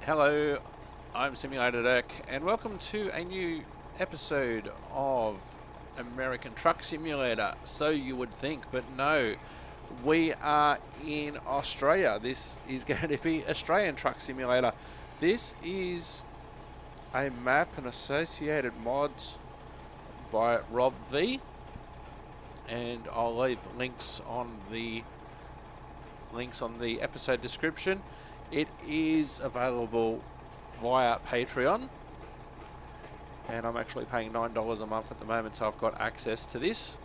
Hello, I'm Simulator Dirk, and welcome to a new episode of American Truck Simulator. So you would think, but no, we are in Australia. This is going to be Australian Truck Simulator. This is a map and associated mods by Rob V, and I'll leave links on the episode description. It is available via Patreon, and I'm actually paying $9 a month at the moment, so I've got access to this.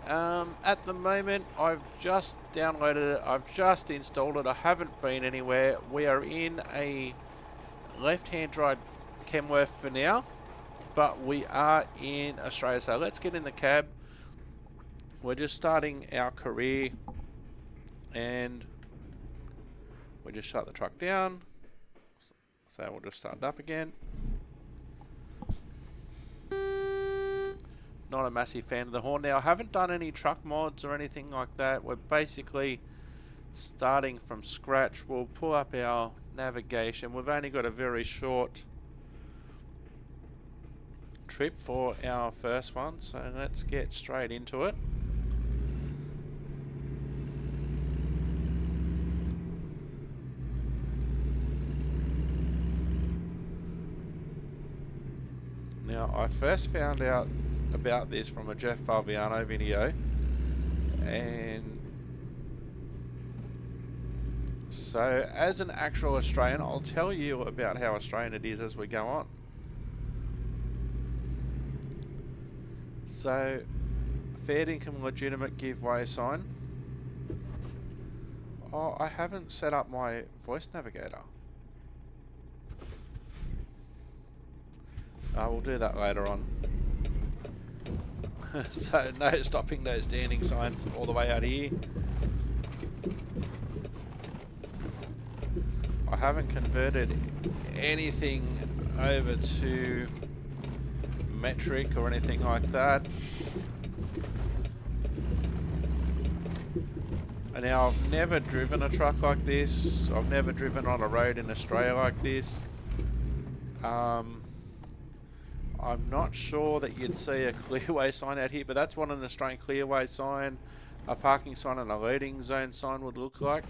At the moment, I've just downloaded it, I've just installed it, I haven't been anywhere. We are in a left-hand drive Kenworth for now, but we are in Australia, so let's get in the cab. We're just starting our career, and we just shut the truck down, so we'll just start it up again. Not a massive fan of the horn. Now, I haven't done any truck mods or anything like that. We're basically starting from scratch. We'll pull up our navigation. We've only got a very short trip for our first one, so let's get straight into it. Now, I first found out about this from a Jeff Falviano video, and so as an actual Australian, I'll tell you about how Australian it is as we go on. So, fair income legitimate giveaway sign. Oh, I haven't set up my voice navigator. We'll do that later on. So no stopping, no standing signs all the way out here. I haven't converted anything over to metric or anything like that. And now I've never driven a truck like this. I've never driven on a road in Australia like this. I'm not sure that you'd see a clearway sign out here, but that's what an Australian clearway sign, a parking sign and a loading zone sign would look like.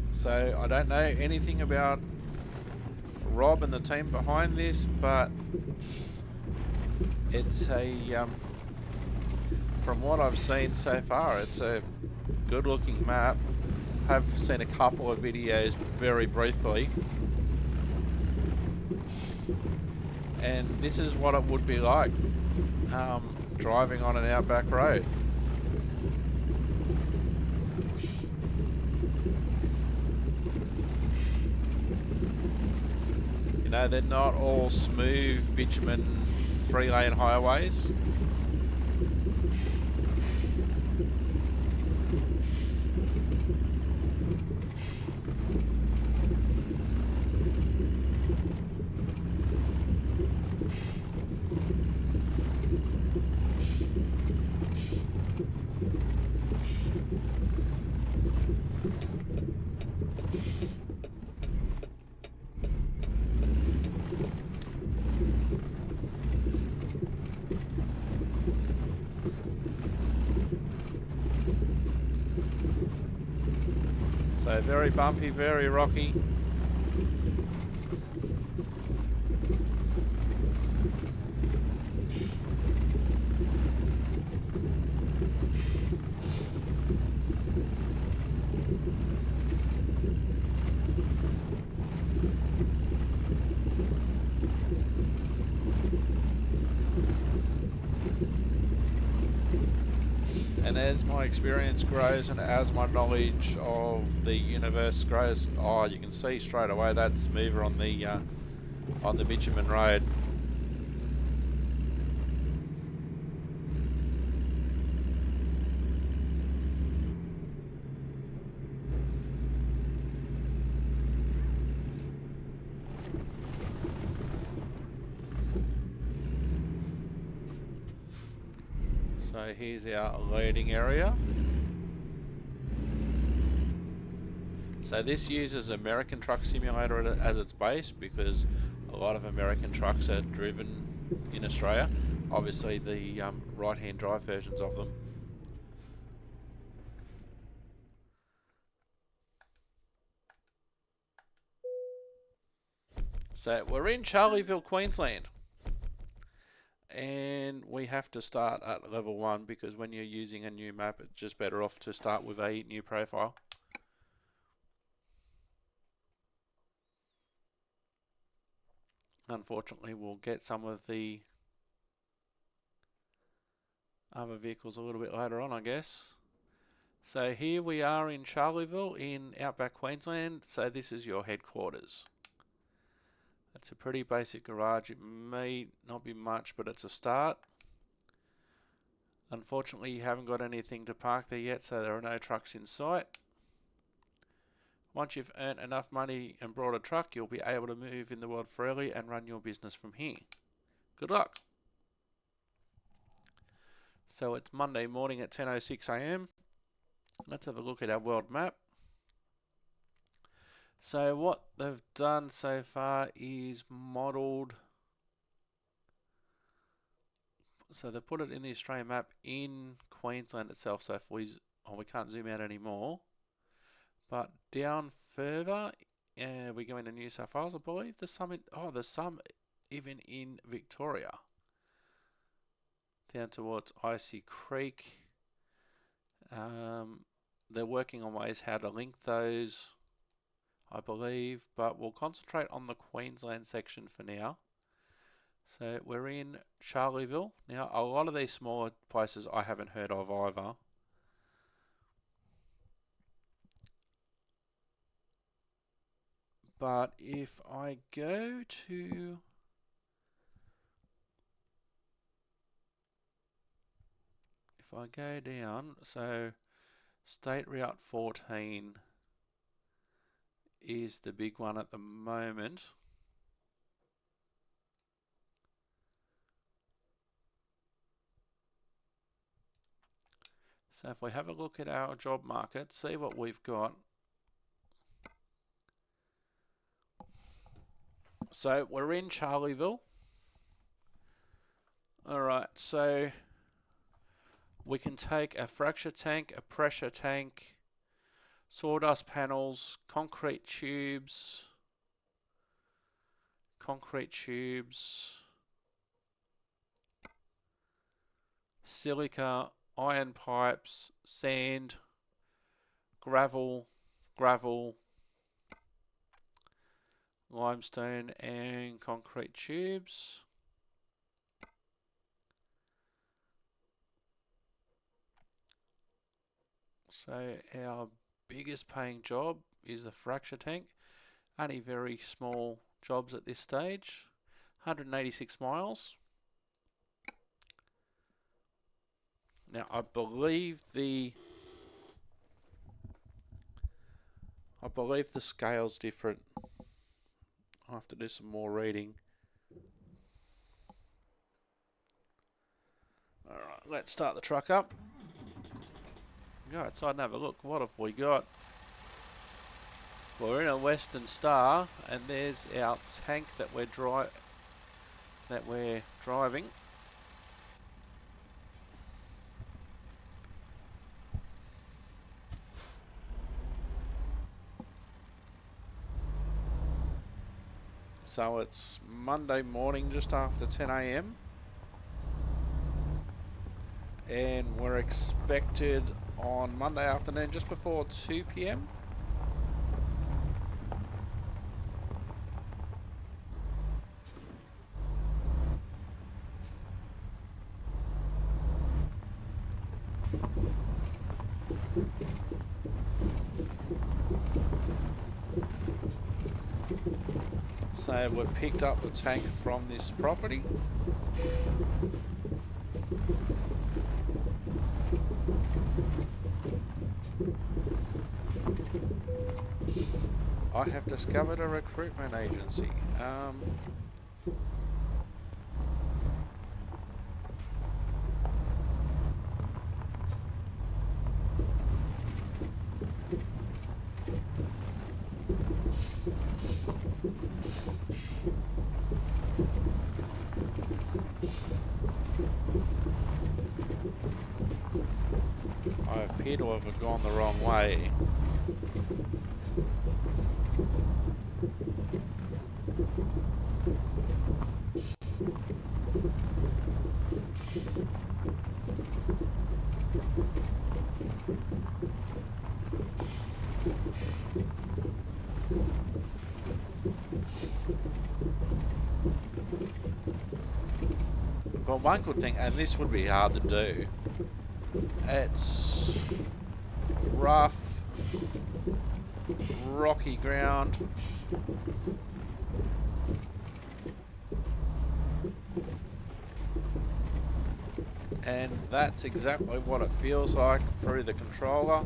So I don't know anything about Rob and the team behind this, but it's a, from what I've seen so far, it's a good looking map. Have seen a couple of videos very briefly, and this is what it would be like driving on an outback road. You know, they're not all smooth bitumen 3-lane highways. So very bumpy, very rocky. And as my experience grows and as my knowledge of the universe grows, oh, you can see straight away that's smoother on the bitumen road. So here's our loading area. So this uses American Truck Simulator as its base because a lot of American trucks are driven in Australia. Obviously the right-hand drive versions of them. So we're in Charleville, Queensland. And we have to start at level 1 because when you're using a new map, it's just better off to start with a new profile. Unfortunately, we'll get some of the other vehicles a little bit later on, I guess. So here we are in Charleville in Outback Queensland. So this is your headquarters. It's a pretty basic garage. It may not be much, but it's a start. Unfortunately, you haven't got anything to park there yet, so there are no trucks in sight. Once you've earned enough money and brought a truck, you'll be able to move in the world freely and run your business from here. Good luck. So it's Monday morning at 10:06 AM. Let's have a look at our world map. So what they've done so far is modelled. So they've put it in the Australian map in Queensland itself. So if we can't zoom out anymore. But down further, we go into New South Wales, I believe. There's some even in Victoria. Down towards Icy Creek. They're working on ways how to link those, I believe, but we'll concentrate on the Queensland section for now. So we're in Charleville. Now, a lot of these smaller places I haven't heard of either. But if I go down, so State Route 14 is the big one at the moment. So if we have a look at our job market, see what we've got. So we're in Charleville. Alright, so we can take a fracture tank, a pressure tank, sawdust panels, concrete tubes, silica, iron pipes, sand, gravel, limestone and concrete tubes. So our biggest paying job is the fracture tank. Only very small jobs at this stage. 186 miles. Now I believe the scale's different. I'll have to do some more reading. Alright, let's start the truck up. Go outside and have a look. What have we got? We're in a Western Star, and there's our tank that we're driving. So it's Monday morning, just after 10 AM. And we're expected on Monday afternoon just before 2 PM. So we've picked up the tank from this property. I have discovered a recruitment agency. appear to have gone the wrong way. But one good thing, and this would be hard to do, it's rough, rocky ground. And that's exactly what it feels like through the controller.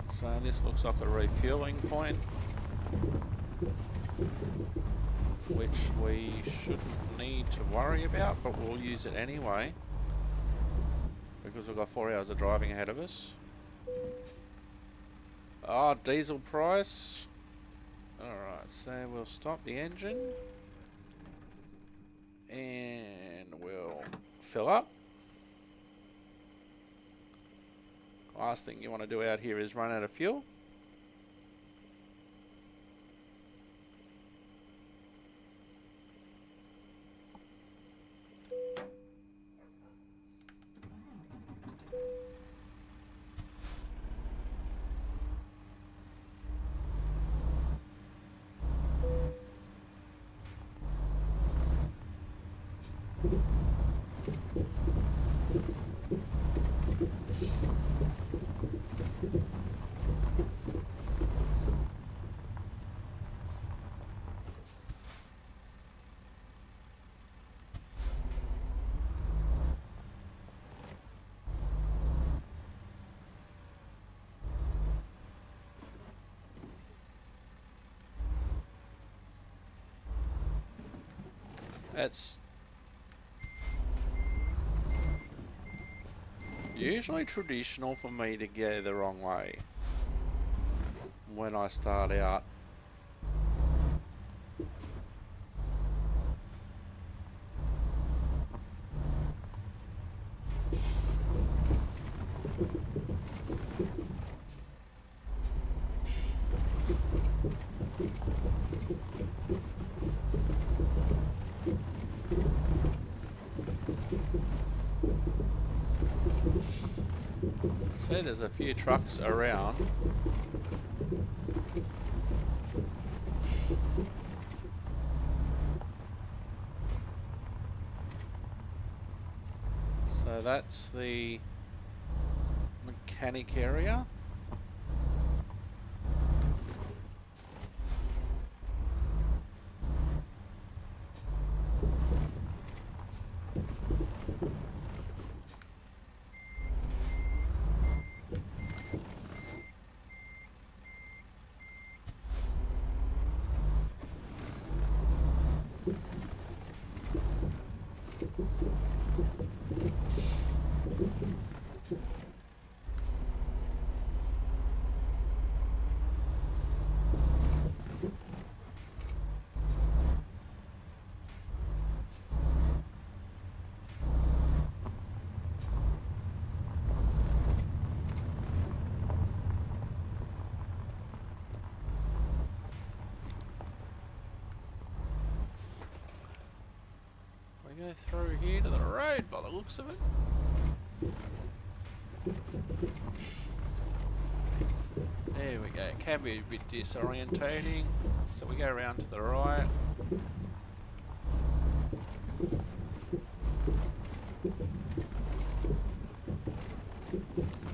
So this looks like a refueling point, which we shouldn't need to worry about, but we'll use it anyway because we've got 4 hours of driving ahead of us. Oh, diesel price. Alright, so we'll stop the engine and we'll fill up. Last thing you want to do out here is run out of fuel. It's usually traditional for me to go the wrong way when I start out. See, there's a few trucks around. So that's the mechanic area. We go through here to the road by the looks of it. There we go. It can be a bit disorientating, so we go around to the right.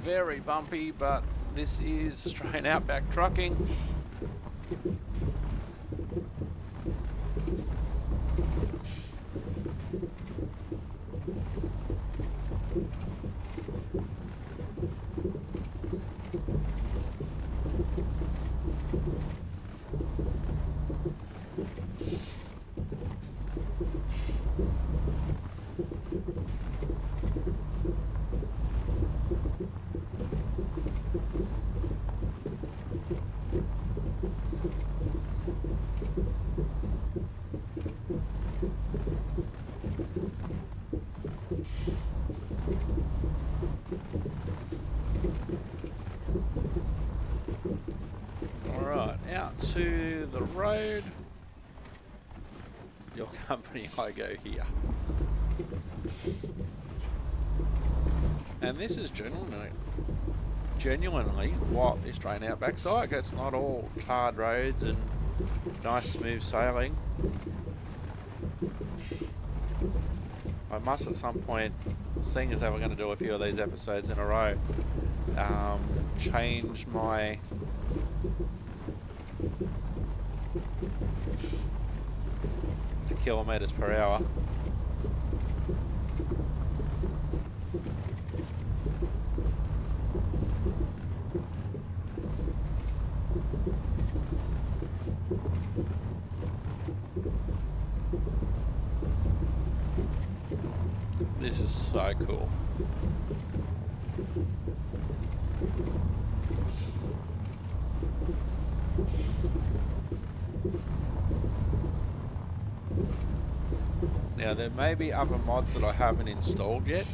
Very bumpy, but this is Australian Outback trucking. to the road. Your company, I go here. And this is genuinely what the Australian Outback's like. It's not all tarred roads and nice smooth sailing. I must at some point, seeing as how we're going to do a few of these episodes in a row, change my to kilometres per hour. This is so cool. Now there may be other mods that I haven't installed yet.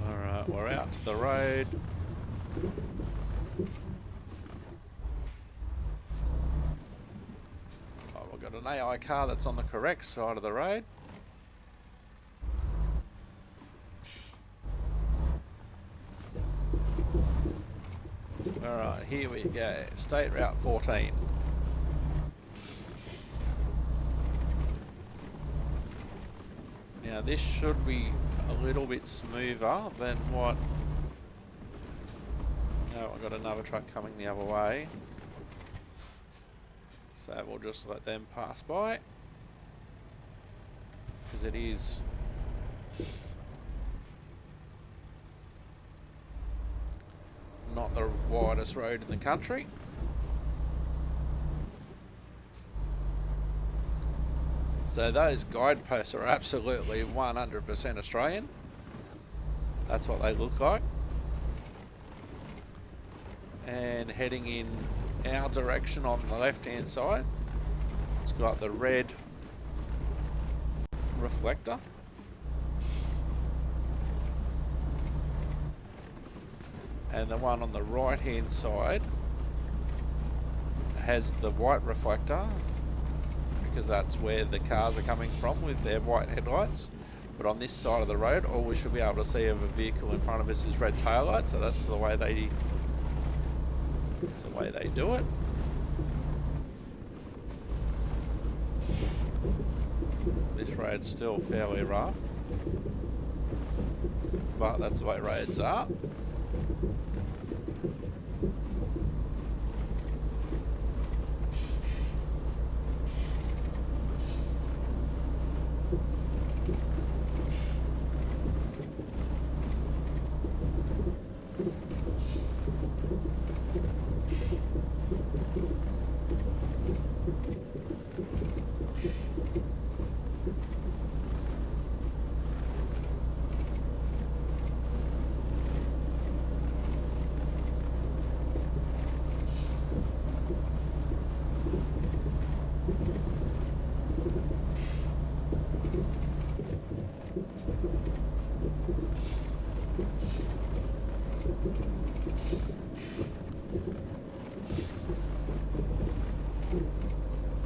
Alright, we're out to the road. Oh, we've got an AI car that's on the correct side of the road. Alright, here we go. State Route 14. Now this should be a little bit smoother than what... No, I've got another truck coming the other way. So we'll just let them pass by. Because it is... not the widest road in the country. So those guideposts are absolutely 100% Australian. That's what they look like. And heading in our direction on the left hand side, it's got the red reflector. And the one on the right hand side has the white reflector, because that's where the cars are coming from with their white headlights. But on this side of the road, all we should be able to see of a vehicle in front of us is red taillights, so that's the way they do it. This road's still fairly rough, but that's the way roads are.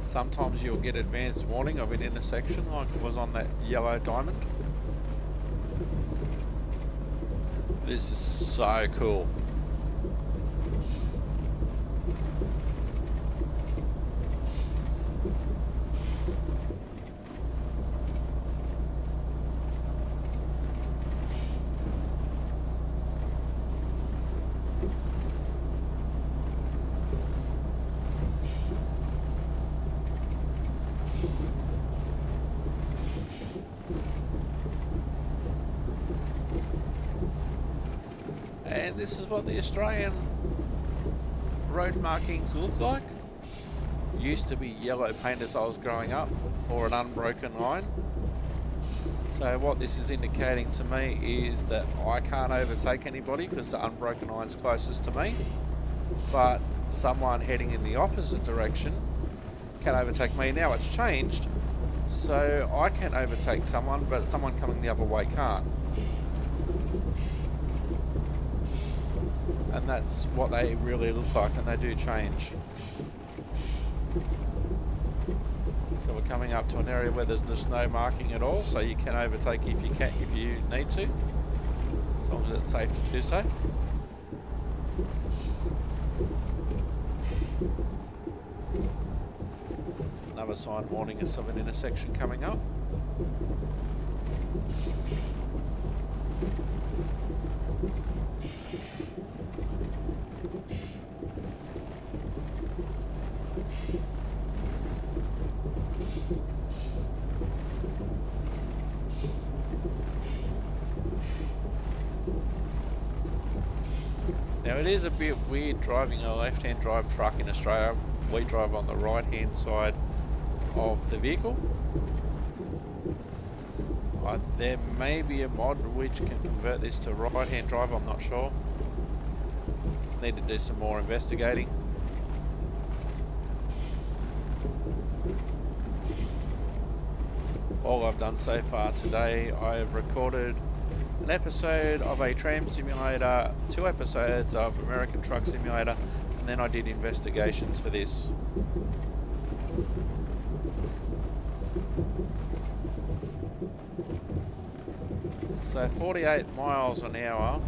Sometimes you'll get advanced warning of an intersection like it was on that yellow diamond. This is so cool. And this is what the Australian road markings look like. Used to be yellow paint as I was growing up for an unbroken line. So what this is indicating to me is that I can't overtake anybody because the unbroken line's closest to me, but someone heading in the opposite direction can overtake me. Now it's changed So I can overtake someone, but someone coming the other way can't. And that's what they really look like, and they do change. So we're coming up to an area where there's just no marking at all, so you can overtake if you need to, as long as it's safe to do so. Another sign warning us of an intersection coming up. Now it is a bit weird driving a left-hand drive truck in Australia. We drive on the right-hand side of the vehicle. There may be a mod which can convert this to right-hand drive, I'm not sure. Need to do some more investigating. All I've done so far today, I've recorded an episode of a tram simulator, 2 episodes of American Truck Simulator, and then I did investigations for this. So 48 miles an hour.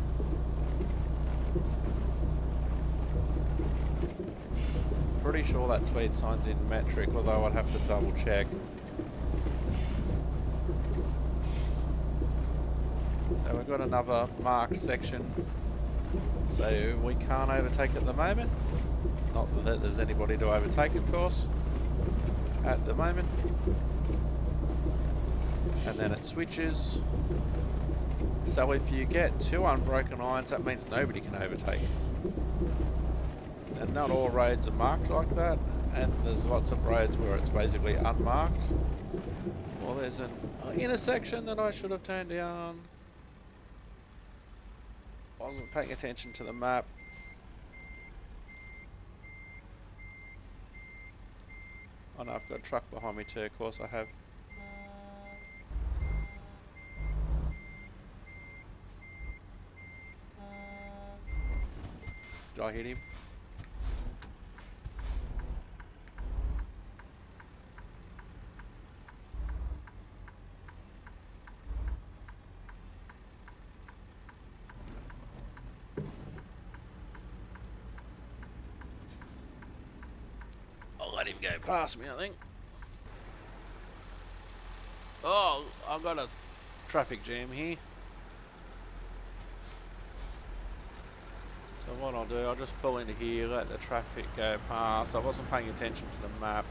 Pretty sure that speed sign's in metric, although I'd have to double check. So we've got another marked section, so we can't overtake at the moment. Not that there's anybody to overtake, of course, at the moment. And then it switches. So if you get 2 unbroken lines, that means nobody can overtake. And not all roads are marked like that, and there's lots of roads where it's basically unmarked. Well, there's an intersection that I should have turned down. Wasn't paying attention to the map. Oh no, I've got a truck behind me too, of course I have. Did I hit him? I'll let him go past me, I think. Oh, I've got a traffic jam here. So what I'll do, I'll just pull into here, let the traffic go past. I wasn't paying attention to the map.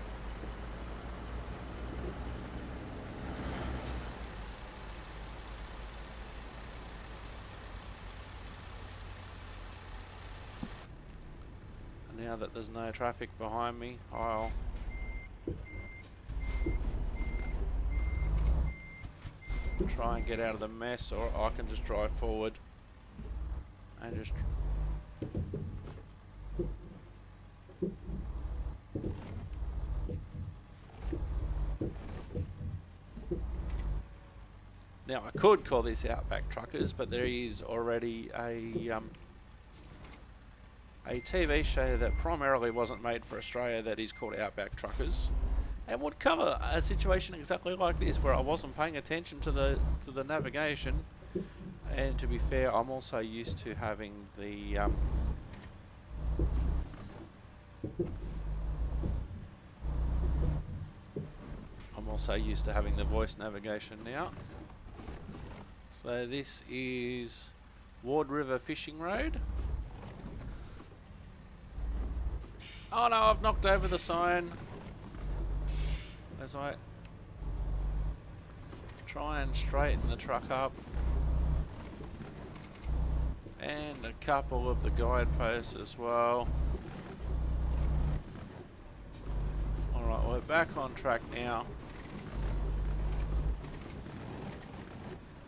And now that there's no traffic behind me, I'll try and get out of the mess, or I can just drive forward and just now I could call this Outback Truckers, but there is already a TV show that primarily wasn't made for Australia that is called Outback Truckers, and would cover a situation exactly like this, where I wasn't paying attention to the navigation. And to be fair, I'm also used to having the voice navigation now. So this is Ward River Fishing Road. Oh no, I've knocked over the sign as I try and straighten the truck up. And a couple of the guideposts as well. Alright, we're back on track now.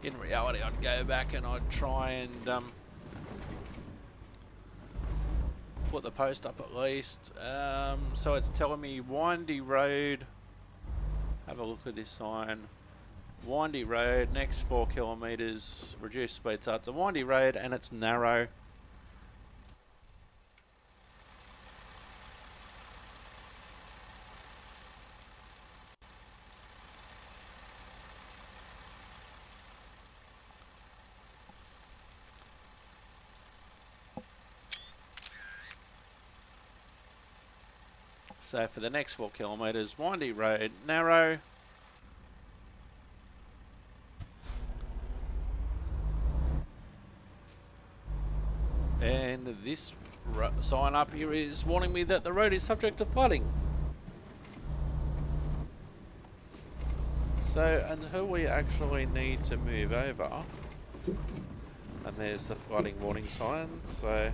In reality, I'd go back and I'd try and put the post up at least. So it's telling me windy road Have a look at this sign. Windy road, next 4 kilometres, reduced speed. So it's a windy road and it's narrow. So for the next 4 kilometres, windy road, narrow. And this sign up here is warning me that the road is subject to flooding. So until we actually need to move over, and there's the flooding warning sign, so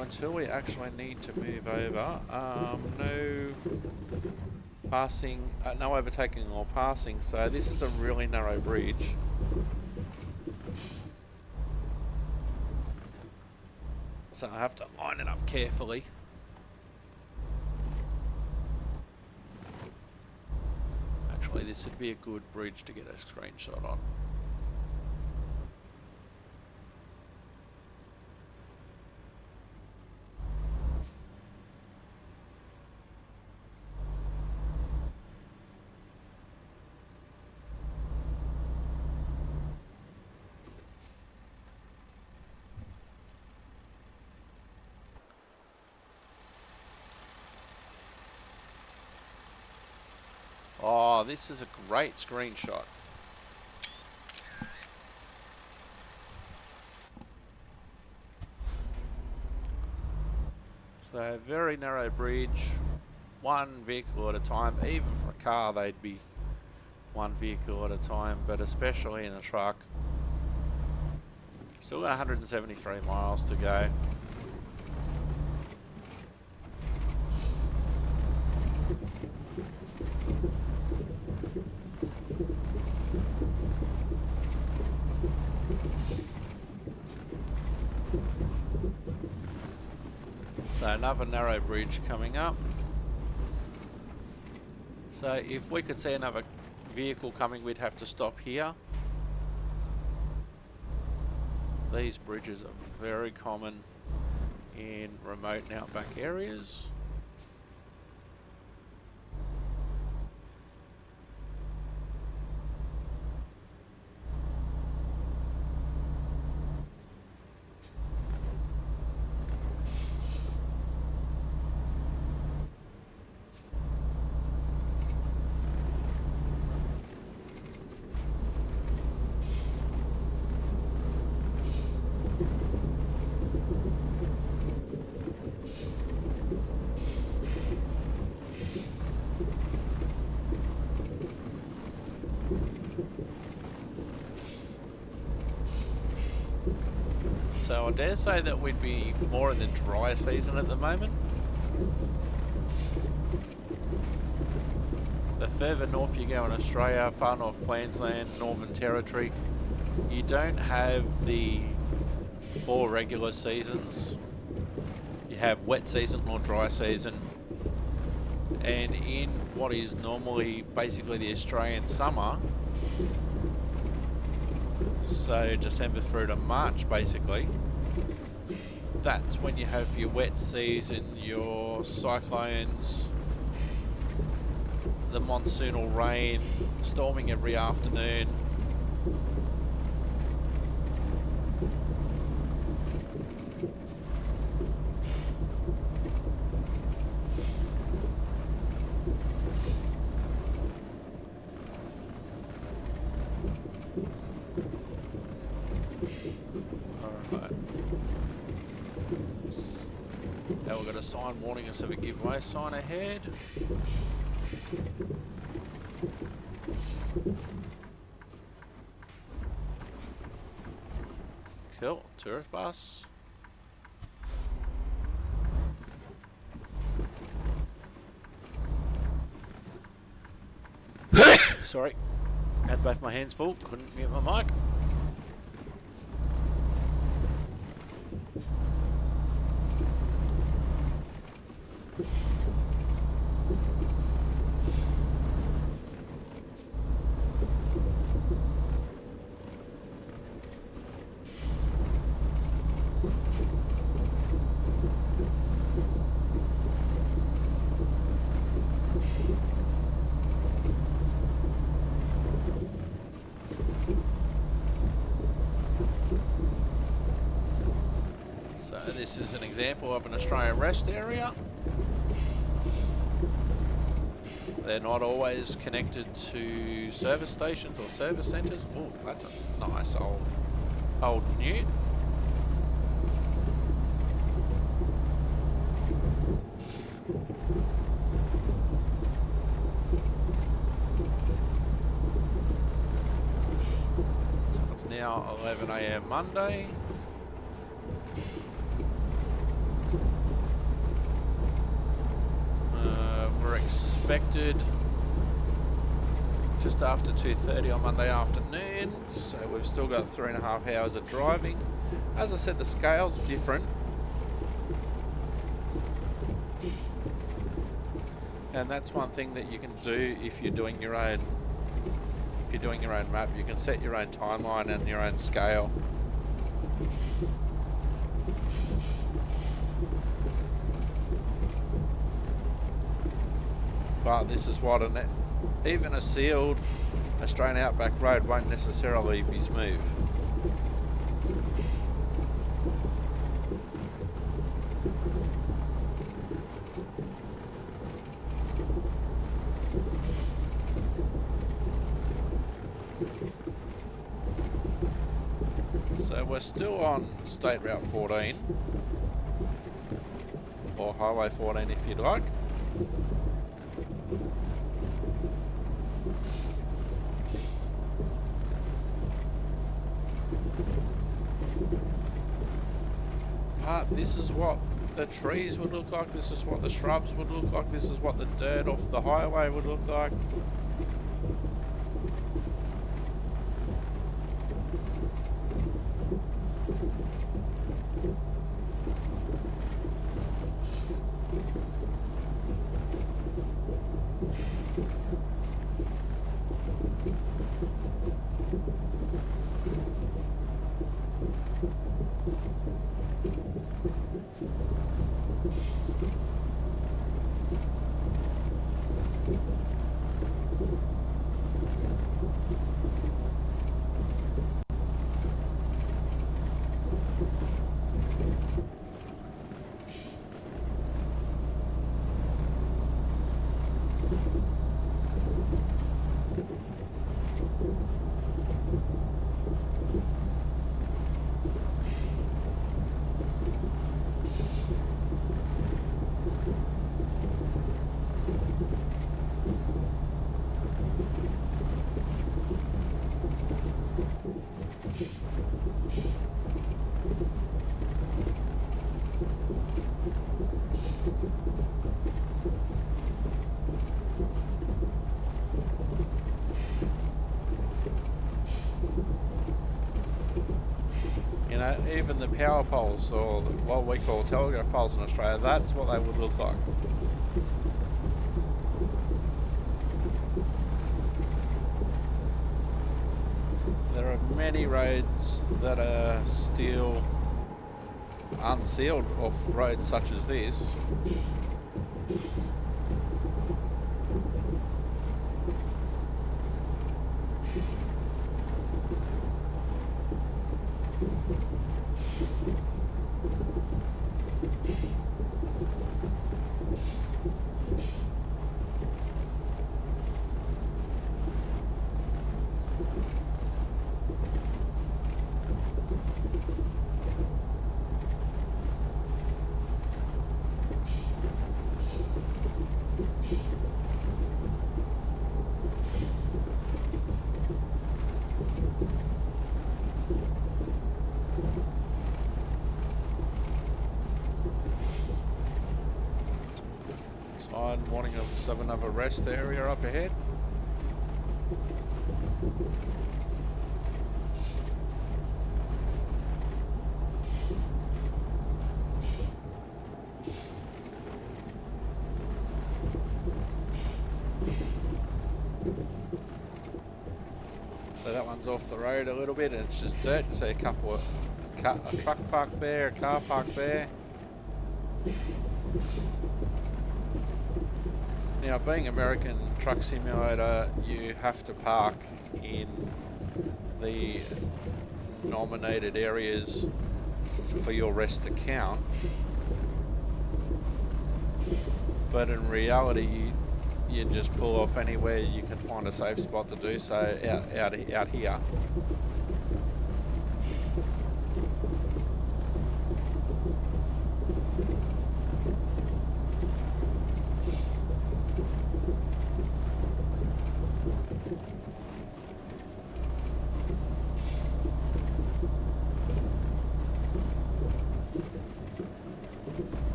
until we actually need to move over, no passing, no overtaking or passing. So this is a really narrow bridge. So I have to line it up carefully. Actually, this would be a good bridge to get a screenshot on. Oh, this is a great screenshot. So, very narrow bridge, one vehicle at a time. Even for a car, they'd be one vehicle at a time, but especially in a truck. Still got 173 miles to go. So another narrow bridge coming up. So if we could see another vehicle coming, we'd have to stop here. These bridges are very common in remote and outback areas. So I dare say that we'd be more in the dry season at the moment. The further north you go in Australia, far north Queensland, Northern Territory, you don't have the 4 regular seasons. You have wet season or dry season. And in what is normally basically the Australian summer, so December through to March basically, that's when you have your wet season, your cyclones, the monsoonal rain, storming every afternoon. Now we've got a sign warning us of a giveaway sign ahead. Cool, tourist bus. Sorry, had both my hands full, couldn't mute my mic. this is an example of an Australian rest area. They're not always connected to service stations or service centres. Oh, that's a nice old Newt. So it's now 11 AM Monday. We're expected just after 2:30 on Monday afternoon, so we've still got 3.5 hours of driving. As I said, the scale's different, and that's one thing that you can do if you're doing your own map. You can set your own timeline and your own scale. But this is what even a sealed Australian Outback road won't necessarily be smooth. So we're still on State Route 14, or Highway 14 if you'd like. But this is what the trees would look like, this is what the shrubs would look like, this is what the dirt off the highway would look like. You know, even the power poles, or what we call telegraph poles in Australia, that's what they would look like. There are many roads that are still unsealed off roads such as this. Warning of another rest area up ahead. So that one's off the road a little bit and it's just dirt. You see a couple of a truck park there, a car park there. Now, being American Truck Simulator, you have to park in the nominated areas minutes for your rest to count. But in reality, you just pull off anywhere you can find a safe spot to do so out here.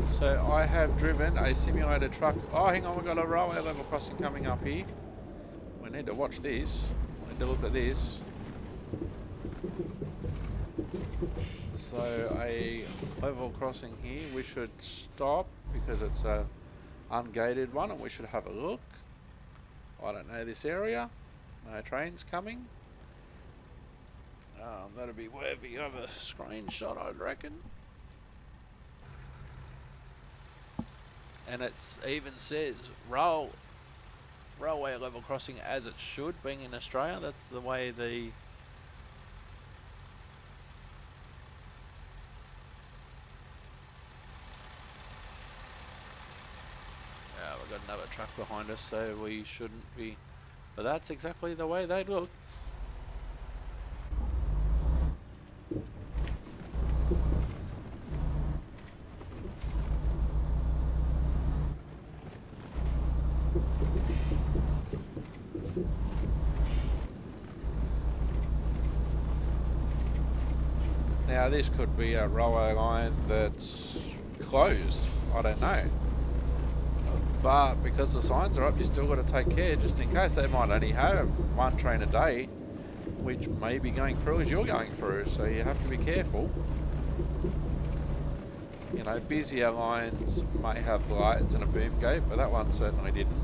So I have driven a simulated truck. Oh, hang on, we've got a railway level crossing coming up here. We need to watch this. We need to look at this. So a level crossing here, we should stop because it's a ungated one and we should have a look. I don't know this area. No trains coming. That'll be worthy of a screenshot, I'd reckon. And it even says railway level crossing as it should, being in Australia. That's the way the... Yeah, we've got another truck behind us, so we shouldn't be... But that's exactly the way they look. Now this could be a railway line that's closed, I don't know. But because the signs are up, you still got to take care just in case. They might only have one train a day, which may be going through as you're going through, so you have to be careful. You know, busier lines may have lights and a boom gate, but that one certainly didn't.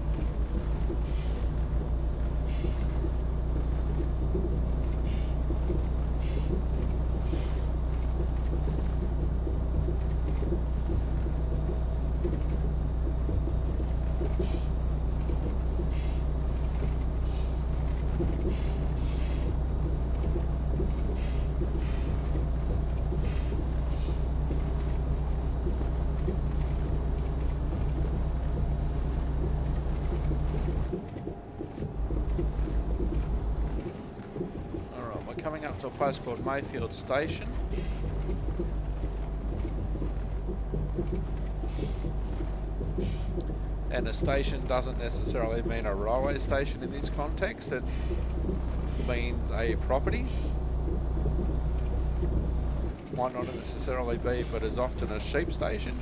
Coming up to a place called Mayfield Station. And a station doesn't necessarily mean a railway station in this context. It means a property. Might not necessarily be, but as often a sheep station.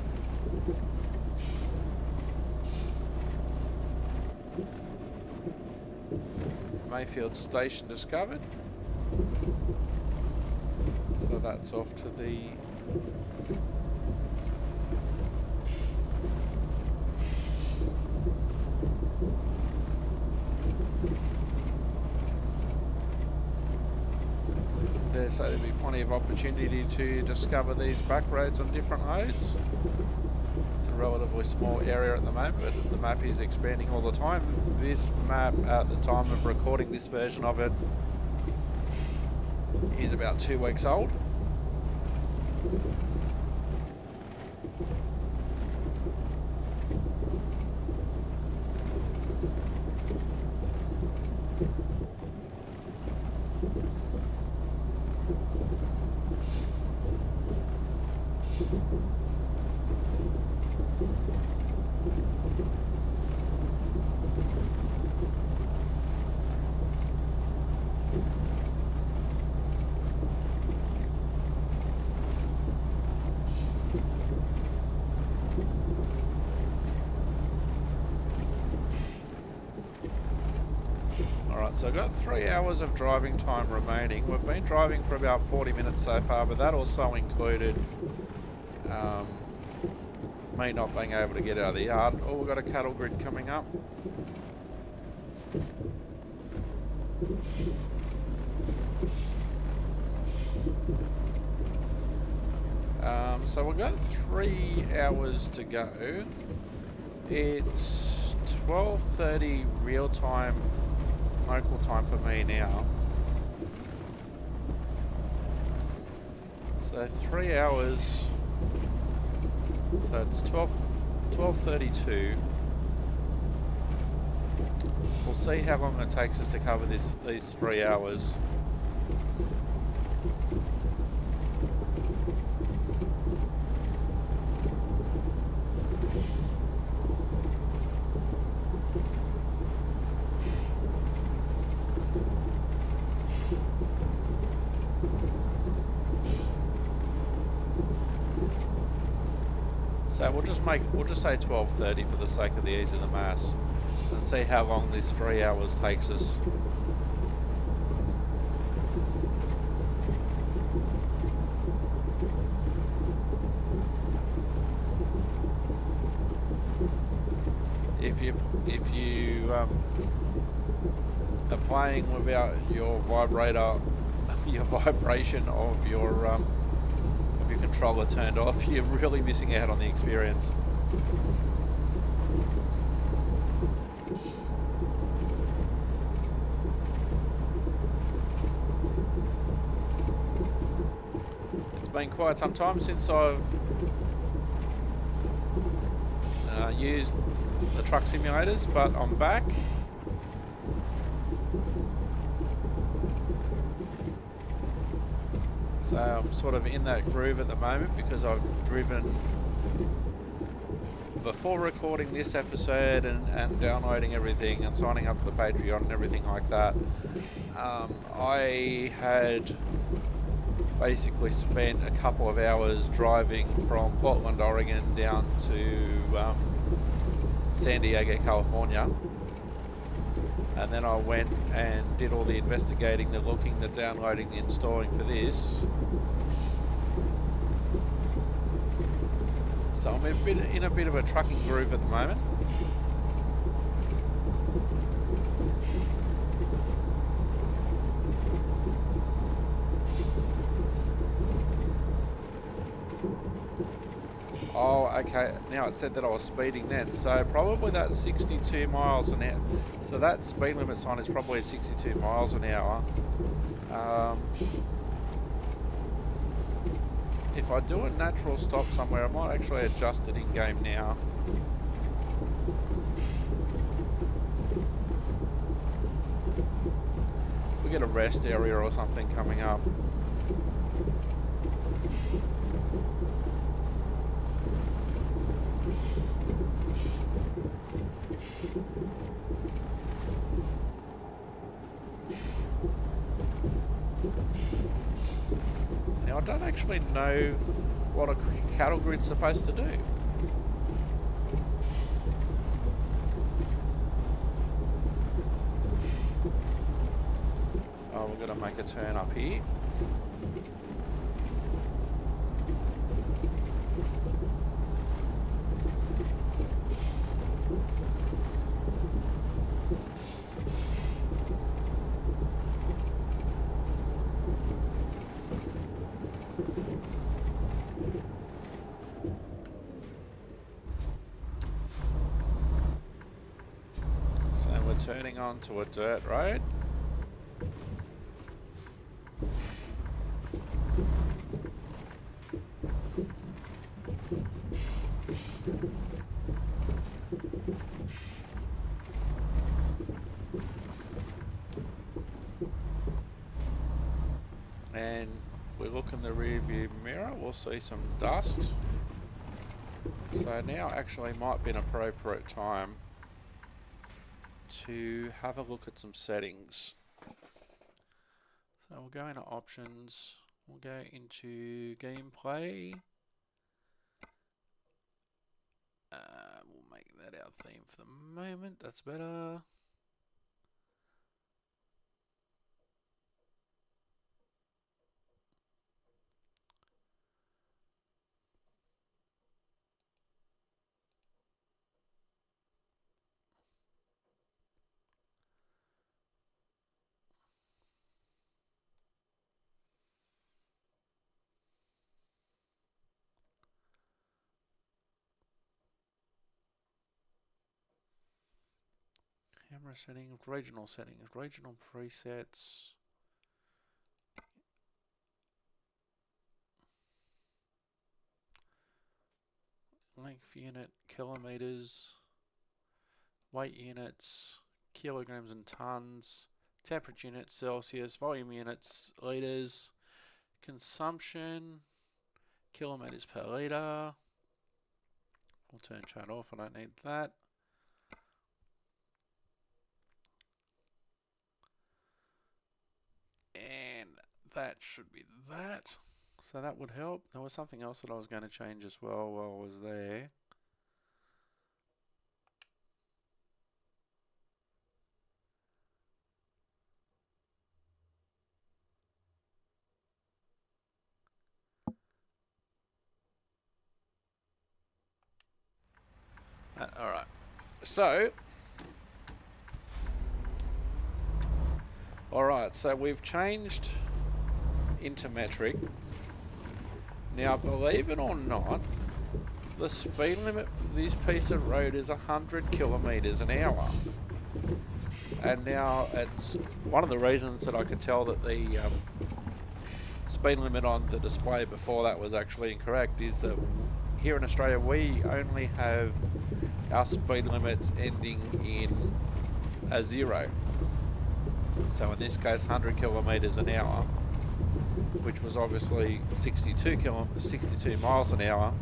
Mayfield Station discovered. So that's off to the dare say there'll be plenty of opportunity to discover these back roads on different loads. It's a relatively small area at the moment, but the map is expanding all the time. This map, at the time of recording this version of it, is about 2 weeks old. So I've got 3 hours of driving time remaining. We've been driving for about 40 minutes so far, but that also included me not being able to get out of the yard. Oh, we've got a cattle grid coming up. So we've got 3 hours to go. It's 12:30 real time, local time for me now. So 3 hours. So it's 12:32. We'll see how long it takes us to cover these 3 hours. So we'll just say 12:30 for the sake of the ease of the maths, and see how long this 3 hours takes us. If you are playing without your vibrator, your vibration of your controller turned off, you're really missing out on the experience. It's been quite some time since I've used the truck simulators, but I'm back. So I'm sort of in that groove at the moment because I've driven before recording this episode and downloading everything and signing up for the Patreon and everything like that. I had basically spent a couple of hours driving from Portland, Oregon down to San Diego, California. And then I went and did all the investigating, the looking, the downloading, the installing for this. So I'm in a bit of a trucking groove at the moment. Oh, okay. Now it said that I was speeding then. So probably that's 62 miles an hour. So that speed limit sign is probably 62 miles an hour. If I do a natural stop somewhere, I might actually adjust it in game now. If we get a rest area or something coming up. Now I don't actually know what a cattle grid's supposed to do. Oh, we're going to make a turn up here. So we're turning onto a dirt road. And if we look in the rear view mirror, we'll see some dust. So now actually might be an appropriate time to have a look at some settings. So we'll go into options, we'll go into gameplay. We'll make that our theme for the moment, that's better. Camera settings, regional presets. Length unit, kilometers. Weight units, kilograms and tons. Temperature units, Celsius. Volume units, liters. Consumption, kilometers per litre. I'll turn chat off, I don't need that. And that should be that. So that would help. There was something else that I was going to change as well while I was there. Alright. So, alright, so we've changed into metric. Now, believe it or not, the speed limit for this piece of road is 100 kilometers an hour. And now it's one of the reasons that I could tell that the speed limit on the display before that was actually incorrect is that here in Australia we only have our speed limits ending in a 0. So in this case 100 kilometers an hour, which was obviously 62 miles an hour.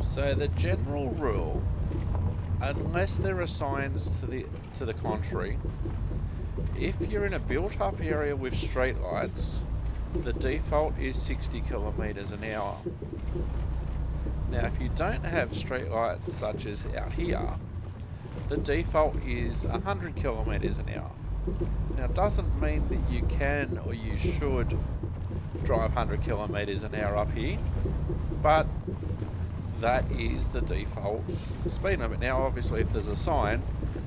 So the general rule, unless there are signs to the contrary, if you're in a built-up area with street lights, the default is 60 kilometers an hour. Now, if you don't have street lights such as out here, the default is 100 kilometers an hour. Now, it doesn't mean that you can or you should drive 100 kilometers an hour up here, but that is the default speed limit. Now, obviously, if there's a sign,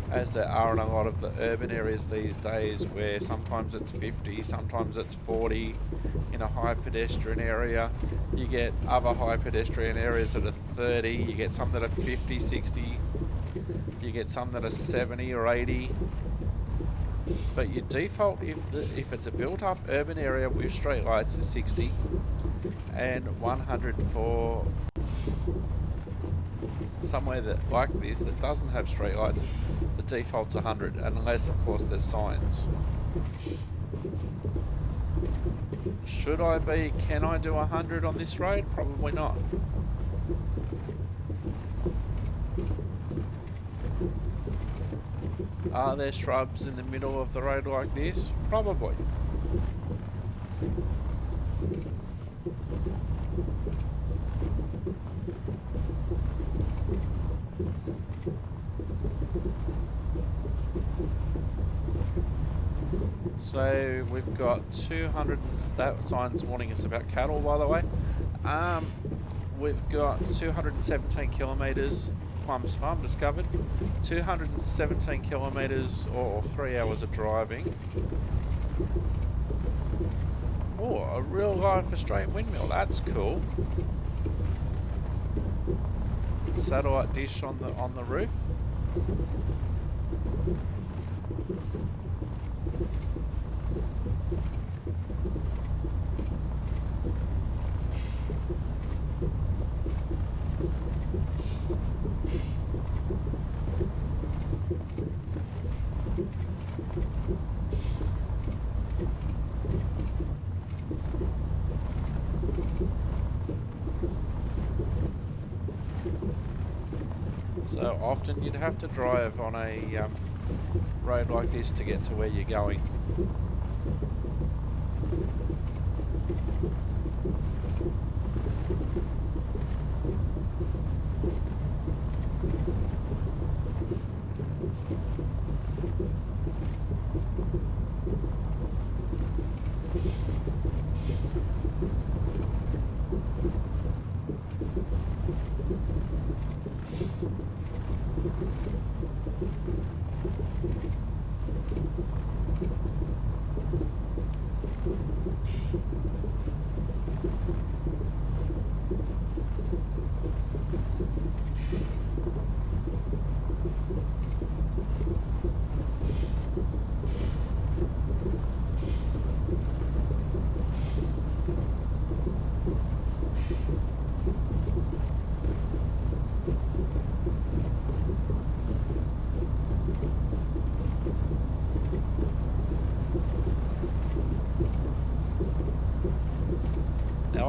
as there are in a lot of the urban areas these days, where sometimes it's 50, sometimes it's 40 in a high pedestrian area. You get other high pedestrian areas that are 30, you get some that are 50, 60, you get some that are 70 or 80. But your default, if it's a built-up urban area with street lights, is 60, and 100 for somewhere that like this that doesn't have street lights. The default's 100, unless of course there's signs. Can I do 100 on this road? Probably not. Are there shrubs in the middle of the road like this? Probably. So we've got 200, that sign's warning us about cattle, by the way. We've got 217 kilometres, Plums Farm discovered, 217 kilometres or 3 hours of driving. Oh, a real life Australian windmill, that's cool. Satellite dish on the roof. So often you'd have to drive on a road like this to get to where you're going.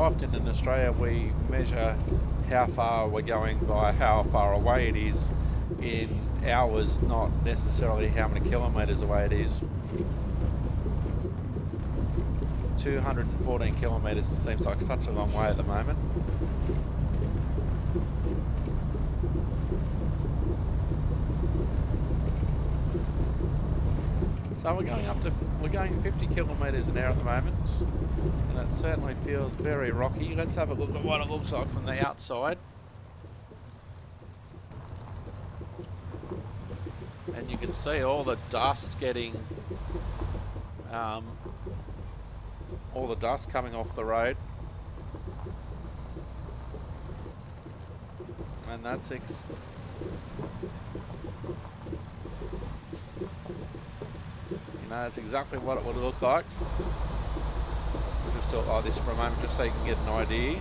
often in Australia we measure how far we're going by how far away it is in hours, not necessarily how many kilometres away it is. 214 kilometres seems like such a long way at the moment. So we're going 50 kilometres an hour at the moment, and it certainly feels very rocky. Let's have a look at what it looks like from the outside. And you can see all the dust all the dust coming off the road. And that's that's exactly what it would look like. We'll just talk like this for a moment just so you can get an idea.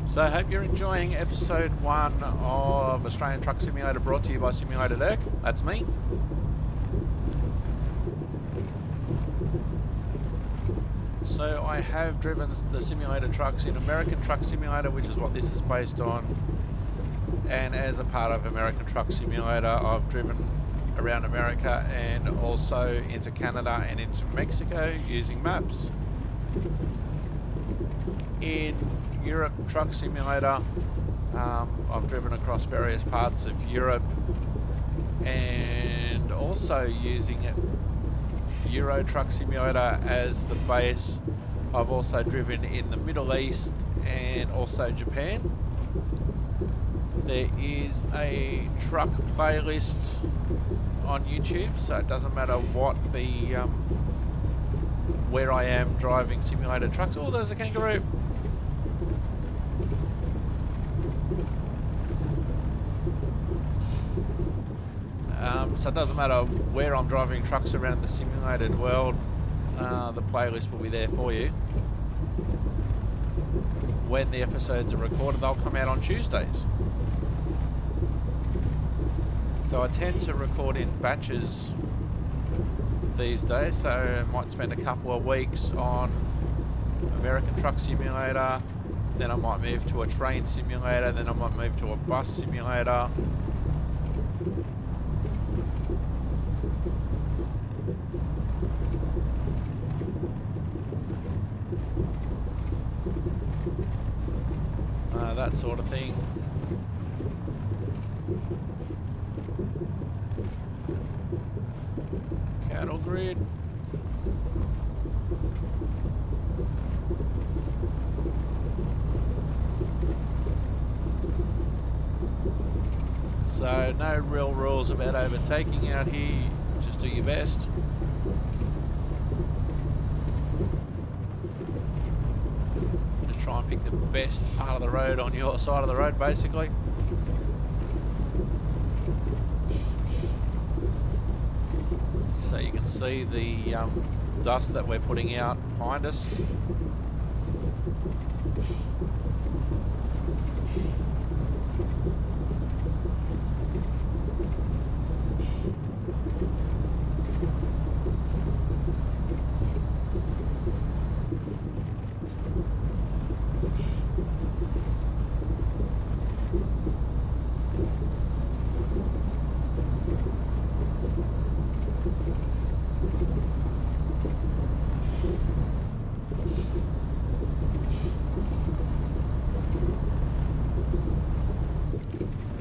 So I hope you're enjoying episode 1 of Australian Truck Simulator, brought to you by Simulator Dirk. That's me. So I have driven the simulator trucks in American Truck Simulator, which is what this is based on. And as a part of American Truck Simulator, I've driven around America and also into Canada and into Mexico using maps. In Europe Truck Simulator, I've driven across various parts of Europe, and also using Euro Truck Simulator as the base, I've also driven in the Middle East and also Japan. There is a truck playlist on YouTube, so it doesn't matter what where I am driving simulated trucks. Oh, there's a kangaroo. So it doesn't matter where I'm driving trucks around the simulated world, the playlist will be there for you. When the episodes are recorded, they'll come out on Tuesdays. So I tend to record in batches these days, so I might spend a couple of weeks on American Truck Simulator, then I might move to a train simulator, then I might move to a bus simulator. That sort of thing. Cattle grid. So no real rules about overtaking out here, just do your best. Try and pick the best part of the road on your side of the road, basically. So you can see the dust that we're putting out behind us.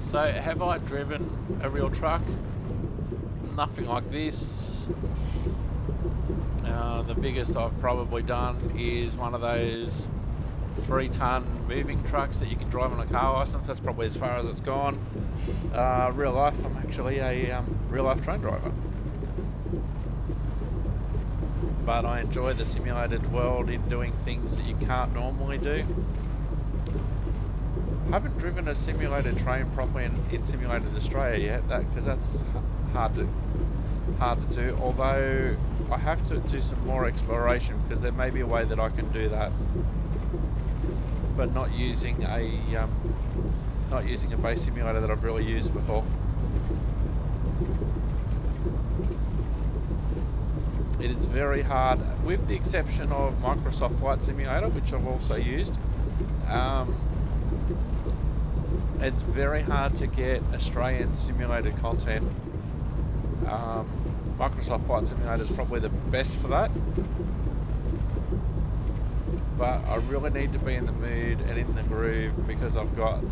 So have I driven a real truck? Nothing like this. The biggest I've probably done is one of those 3-ton moving trucks that you can drive on a car license. That's probably as far as it's gone. Real life, I'm actually a real life train driver. But I enjoy the simulated world in doing things that you can't normally do. I haven't driven a simulated train properly in simulated Australia yet, because that's hard to do. Although I have to do some more exploration, because there may be a way that I can do that, but not using a base simulator that I've really used before. It is very hard, with the exception of Microsoft Flight Simulator, which I've also used. It's very hard to get Australian simulated content. Microsoft Flight Simulator is probably the best for that. But I really need to be in the mood and in the groove, because I've got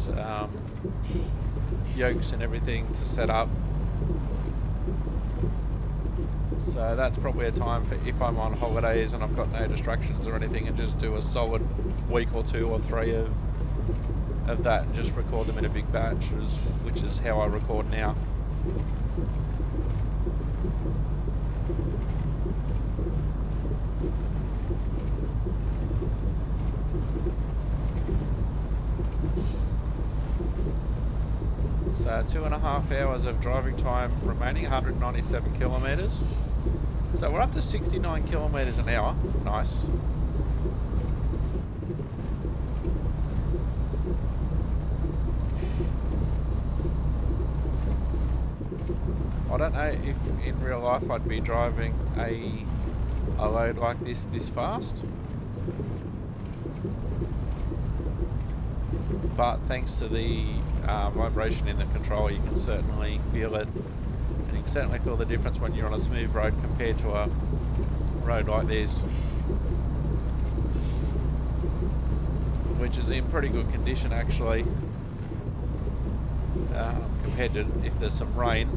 yokes and everything to set up. So that's probably a time for, if I'm on holidays and I've got no distractions or anything, and just do a solid week or 2 or 3 of that, and just record them in a big batch, which is how I record now. So 2.5 hours of driving time remaining, 197 kilometres. So we're up to 69 kilometres an hour. Nice. I don't know if in real life I'd be driving a load like this fast. But thanks to the vibration in the control, you can certainly feel it, and you can certainly feel the difference when you're on a smooth road compared to a road like this, which is in pretty good condition actually, compared to if there's some rain.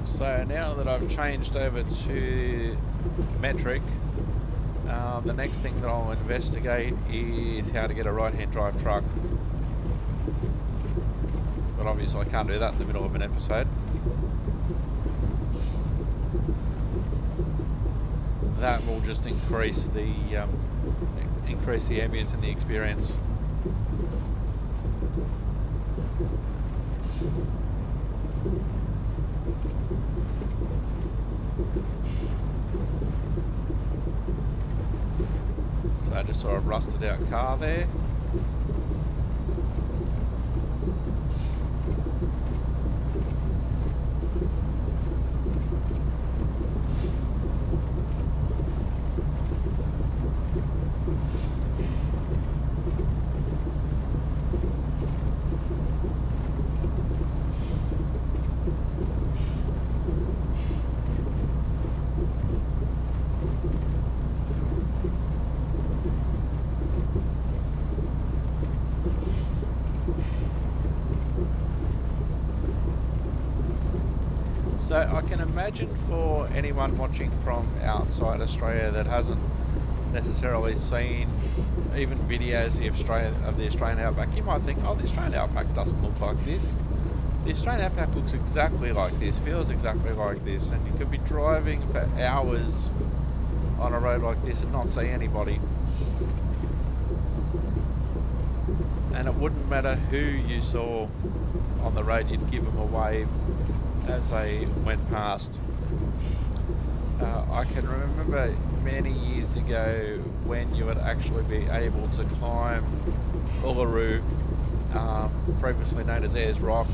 So now that I've changed over to metric, the next thing that I'll investigate is how to get a right-hand drive truck. But obviously I can't do that in the middle of an episode. That will just increase the ambience and the experience. So I just saw a rusted out car there. So I can imagine for anyone watching from outside Australia that hasn't necessarily seen even videos of the Australian Outback, you might think, oh, the Australian Outback doesn't look like this. The Australian Outback looks exactly like this, feels exactly like this, and you could be driving for hours on a road like this and not see anybody. And it wouldn't matter who you saw on the road, you'd give them a wave as they went past. I can remember many years ago when you would actually be able to climb Uluru, previously known as Ayers Rock.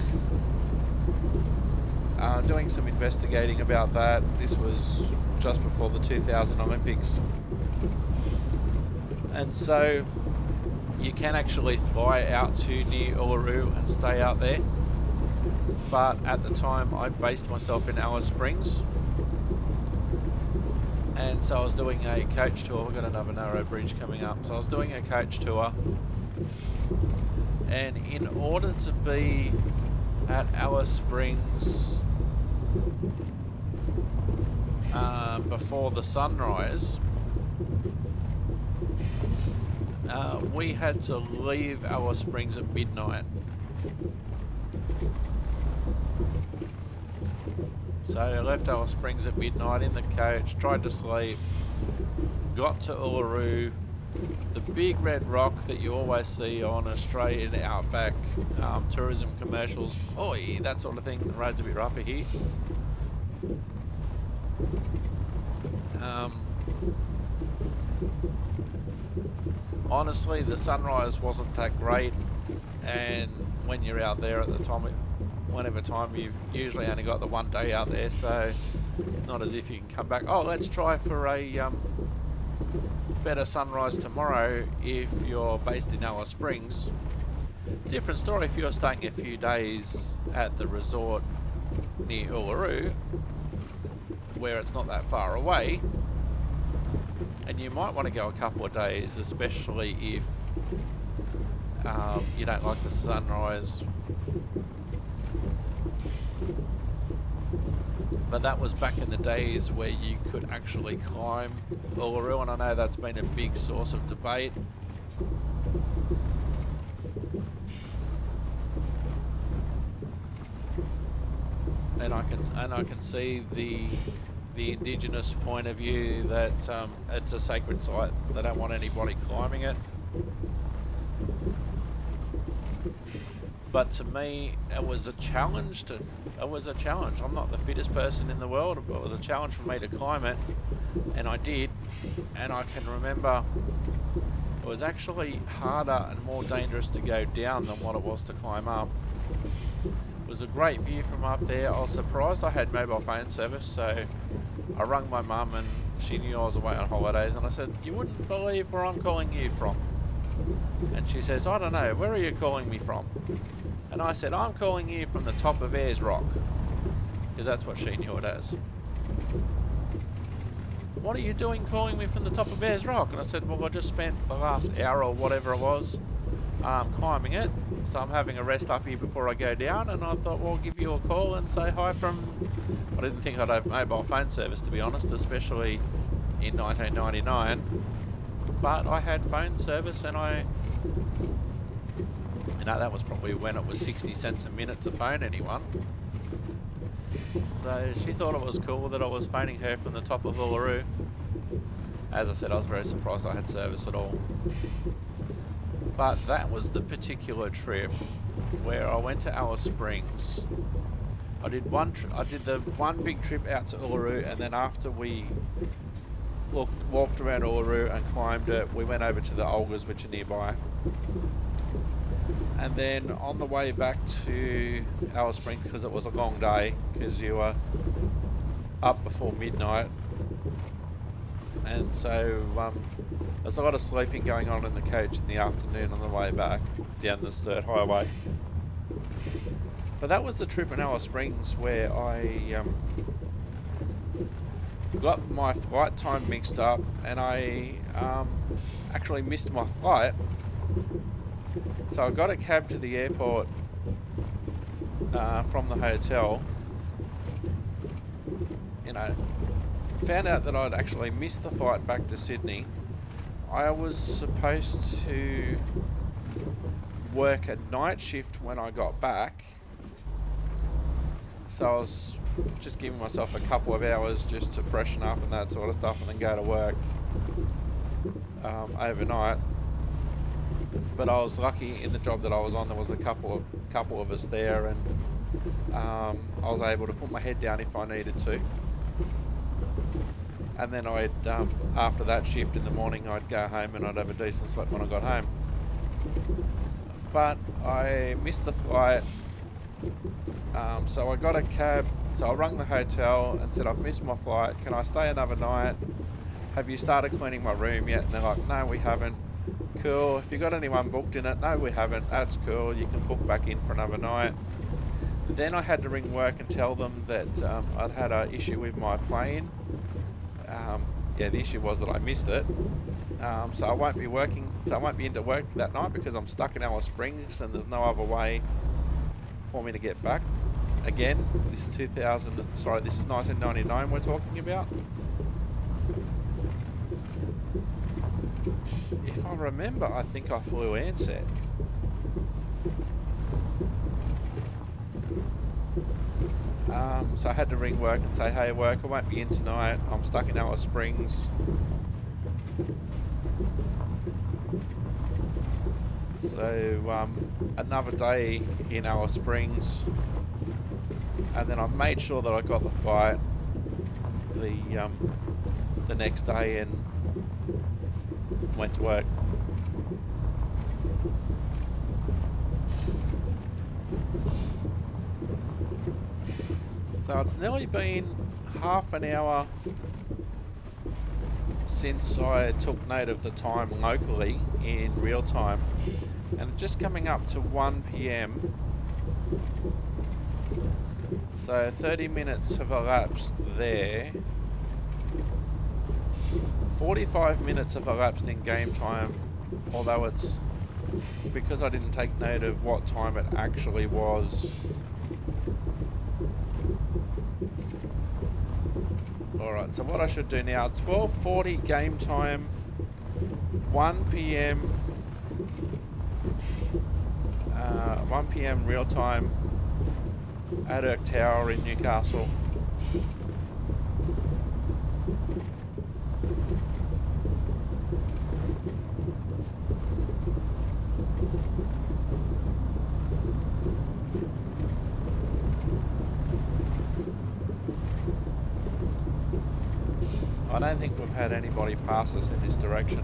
Doing some investigating about that. This was just before the 2000 Olympics. And so you can actually fly out to near Uluru and stay out there. but at the time I based myself in Alice Springs, and so I was doing a coach tour. We've got another narrow bridge coming up, so I was doing a coach tour, and in order to be at Alice Springs before the sunrise, we had to leave Alice Springs at midnight. So I left Alice Springs at midnight in the coach, tried to sleep, got to Uluru, the big red rock that you always see on Australian Outback tourism commercials. Oh yeah, that sort of thing. The road's a bit rougher here. Honestly, the sunrise wasn't that great, and when you're out there at the time, whenever time, you've usually only got the one day out there, so it's not as if you can come back, oh, let's try for a better sunrise tomorrow if you're based in Alice Springs. Different story if you're staying a few days at the resort near Uluru, where it's not that far away, and you might want to go a couple of days, especially if you don't like the sunrise. But that was back in the days where you could actually climb Uluru, and I know that's been a big source of debate. And I can see the Indigenous point of view that it's a sacred site. They don't want anybody climbing it. But to me, it was a challenge. I'm not the fittest person in the world, but it was a challenge for me to climb it, and I did. And I can remember it was actually harder and more dangerous to go down than what it was to climb up. It was a great view from up there. I was surprised I had mobile phone service, so I rang my mum, and she knew I was away on holidays, and I said, "You wouldn't believe where I'm calling you from." And she says, "I don't know, where are you calling me from?" And I said, "I'm calling you from the top of Ayers Rock," because that's what she knew it as. "What are you doing calling me from the top of Ayers Rock?" And I said, "Well, I just spent the last hour or whatever it was climbing it, so I'm having a rest up here before I go down, and I thought, well, I'll give you a call and say hi from..." I didn't think I'd have mobile phone service, to be honest, especially in 1999, but I had phone service, and that was probably when it was 60 cents a minute to phone anyone. So she thought it was cool that I was phoning her from the top of Uluru. As I said, I was very surprised I had service at all. But that was the particular trip where I went to Alice Springs. I did the one big trip out to Uluru, and then after we walked around Uluru and climbed it, we went over to the Olgas, which are nearby. And then on the way back to Alice Springs, because it was a long day, because you were up before midnight, and so there's a lot of sleeping going on in the coach in the afternoon on the way back down the Sturt Highway. But that was the trip in Alice Springs where I got my flight time mixed up, and I actually missed my flight. So I got a cab to the airport from the hotel. Found out that I'd actually missed the flight back to Sydney. I was supposed to work a night shift when I got back, so I was just giving myself a couple of hours just to freshen up and that sort of stuff, and then go to work overnight. But I was lucky in the job that I was on. There was a couple of us there, and I was able to put my head down if I needed to. And then I'd after that shift in the morning, I'd go home and I'd have a decent sleep when I got home. But I missed the flight, so I got a cab. So I rang the hotel and said, "I've missed my flight. Can I stay another night? Have you started cleaning my room yet?" And they're like, "No, we haven't." "Cool. If you got anyone booked in it?" "No, we haven't." "That's cool. You can book back in for another night." Then I had to ring work and tell them that I'd had an issue with my plane. Yeah, the issue was that I missed it. So I won't be working. So I won't be into work that night because I'm stuck in Alice Springs and there's no other way for me to get back. Again, this is 1999 we're talking about. If I remember, I think I flew Ansett. So I had to ring work and say, hey work, I won't be in tonight. I'm stuck in Alice Springs. So another day in Alice Springs, and then I made sure that I got the flight the next day and went to work. So it's nearly been half an hour since I took note of the time locally in real time, and just coming up to 1 p.m. So 30 minutes have elapsed there. 45 minutes have elapsed in game time, although it's because I didn't take note of what time it actually was. Alright, so what I should do now, 12:40 game time, 1 p.m. 1 p.m. real time, Outback Tower in Newcastle. I don't think we've had anybody pass us in this direction.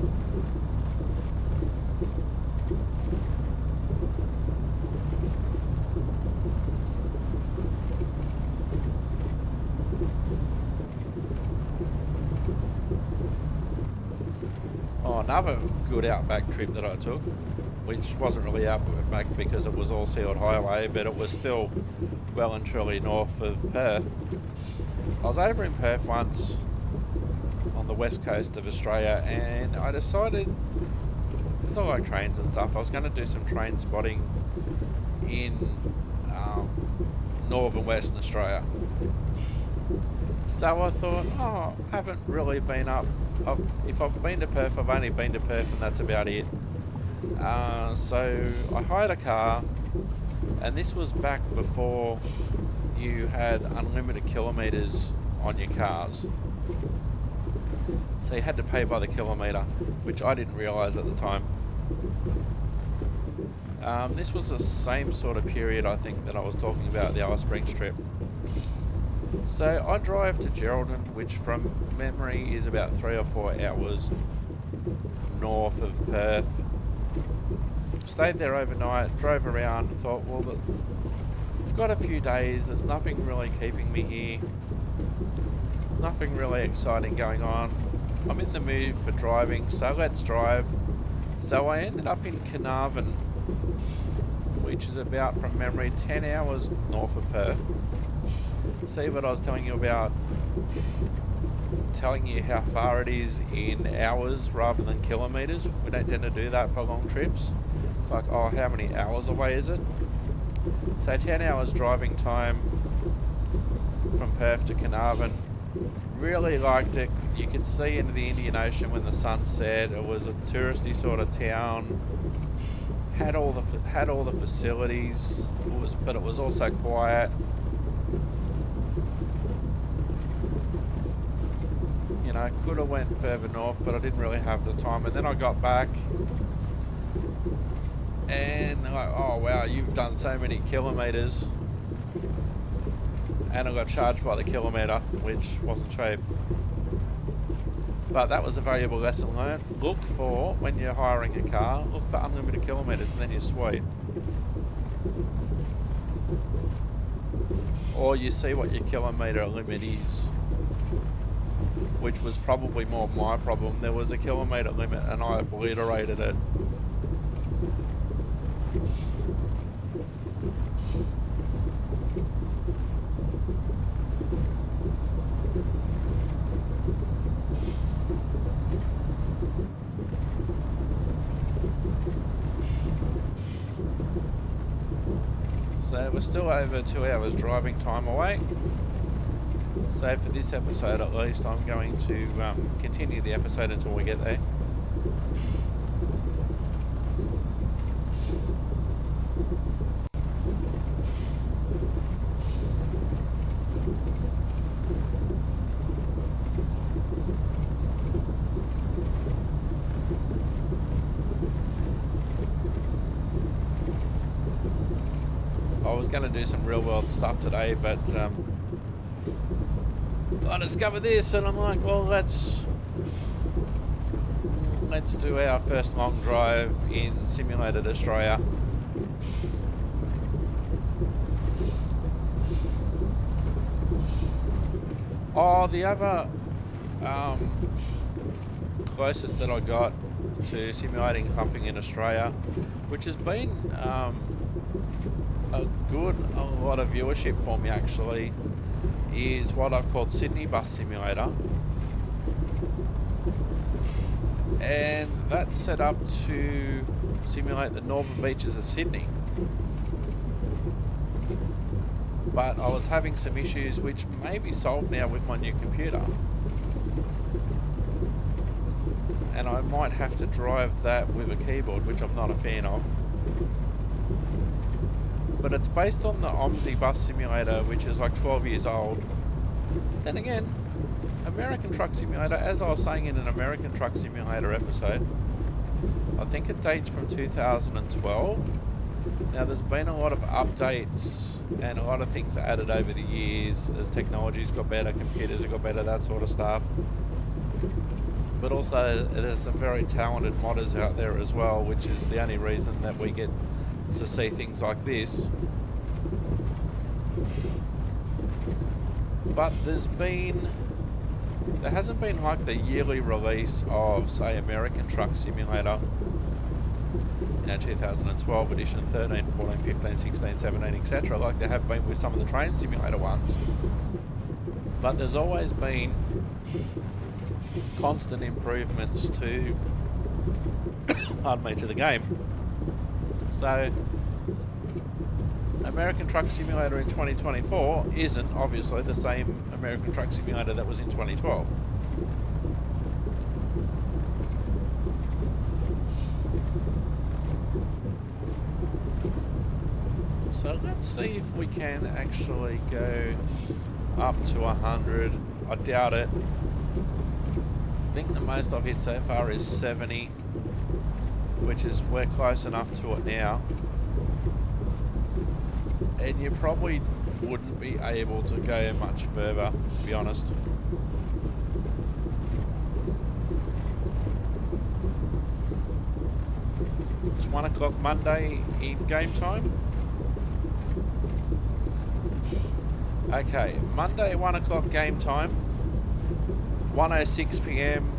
Oh, another good Outback trip that I took, which wasn't really Outback because it was all sealed highway, but it was still well and truly north of Perth. I was over in Perth once on the west coast of Australia, and I decided, because I like trains and stuff, I was going to do some train spotting in northern Western Australia. So I thought, I haven't really been up. If I've been to Perth, I've only been to Perth and that's about it. So I hired a car, and this was back before you had unlimited kilometres on your cars. So you had to pay by the kilometre, which I didn't realise at the time. This was the same sort of period, I think, that I was talking about the Alice Springs trip. So I drive to Geraldton, which from memory is about 3 or 4 hours north of Perth. Stayed there overnight, drove around, thought, well, I've got a few days, there's nothing really keeping me here. Nothing really exciting going on. I'm in the mood for driving, so let's drive. So I ended up in Carnarvon, which is about, from memory, 10 hours north of Perth. See what I was telling you about, telling you how far it is in hours rather than kilometres. We don't tend to do that for long trips. It's like, oh, how many hours away is it? So 10 hours driving time from Perth to Carnarvon. Really liked it. You could see into the Indian Ocean when the sun set. It was a touristy sort of town. Had all the facilities. But it was also quiet. You know, could have went further north, but I didn't really have the time. And then I got back, and they're like, oh wow, you've done so many kilometres. And I got charged by the kilometre, which wasn't cheap. But that was a valuable lesson learned. Look for, when you're hiring a car, look for unlimited kilometres and then you're sweet. Or you see what your kilometre limit is, which was probably more my problem. There was a kilometre limit and I obliterated it. So we're still over 2 hours driving time away. So for this episode at least, I'm going to continue the episode until we get there. I was going to do some real world stuff today, but I discovered this and I'm like, well, let's do our first long drive in simulated Australia. Oh, the other closest that I got to simulating something in Australia, which has been a lot of viewership for me actually, is what I've called Sydney Bus Simulator, and that's set up to simulate the northern beaches of Sydney. But I was having some issues which may be solved now with my new computer, and I might have to drive that with a keyboard, which I'm not a fan of. But it's based on the OMSI Bus Simulator, which is like 12 years old. Then again, American Truck Simulator, as I was saying in an American Truck Simulator episode, I think it dates from 2012. Now there's been a lot of updates and a lot of things added over the years as technology's got better, computers have got better, that sort of stuff. But also there's some very talented modders out there as well, which is the only reason that we get to see things like this. But there hasn't been like the yearly release of, say, American Truck Simulator, 2012 edition, 13, 14, 15, 16, 17, etc., like there have been with some of the train simulator ones. But there's always been constant improvements to to the game. So American Truck Simulator in 2024 isn't obviously the same American Truck Simulator that was in 2012. So let's see if we can actually go up to 100. I doubt it. I think the most I've hit so far is 70, which is, we're close enough to it now. And you probably wouldn't be able to go much further, to be honest. It's 1 o'clock Monday in game time. Okay, Monday 1 o'clock game time, 1:06 PM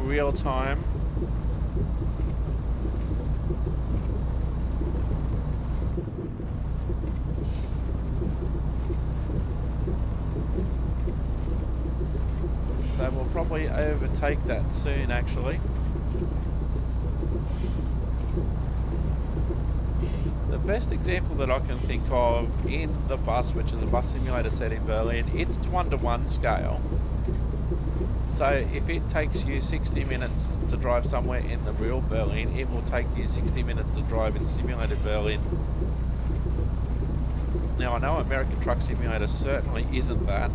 real time. So we'll probably overtake that soon actually. The best example that I can think of in the bus, which is a bus simulator set in Berlin, it's 1-to-1 scale. So if it takes you 60 minutes to drive somewhere in the real Berlin, it will take you 60 minutes to drive in simulated Berlin. Now I know American Truck Simulator certainly isn't that.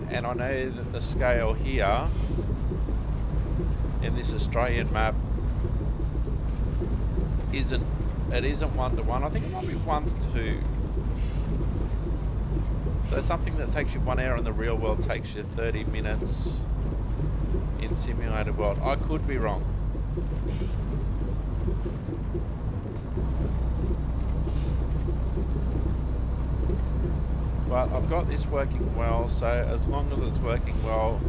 And I know that the scale here in this Australian map isn't 1-to-1. I think it might be 1-to-2. So something that takes you 1 hour in the real world takes you 30 minutes in simulated world. I could be wrong. But I've got this working well, so as long as it's working well,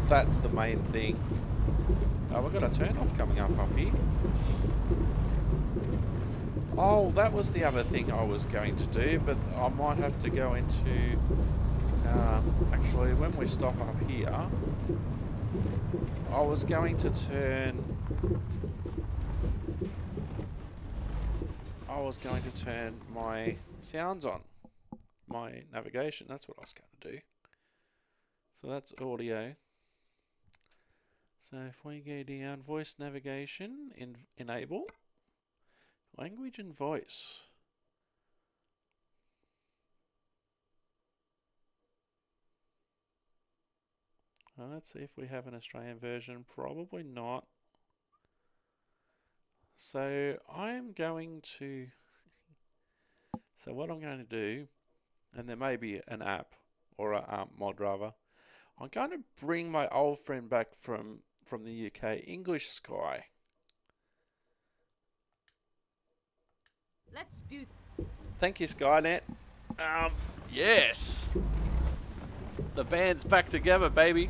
that's the main thing. Oh, we've got a turn-off coming up here. Oh, that was the other thing I was going to do, but I might have to go into... actually, when we stop up here, I was going to turn I was going to turn my sounds on, my navigation. That's what I was going to do. So that's audio. So if we go down, voice navigation, enable, language and voice. Well, let's see if we have an Australian version. Probably not. So I'm going to, so what I'm going to do, and there may be an app or a mod rather, I'm going to bring my old friend back from the UK, English Sky. Let's do this. Thank you, Skynet. Yes, the band's back together, baby.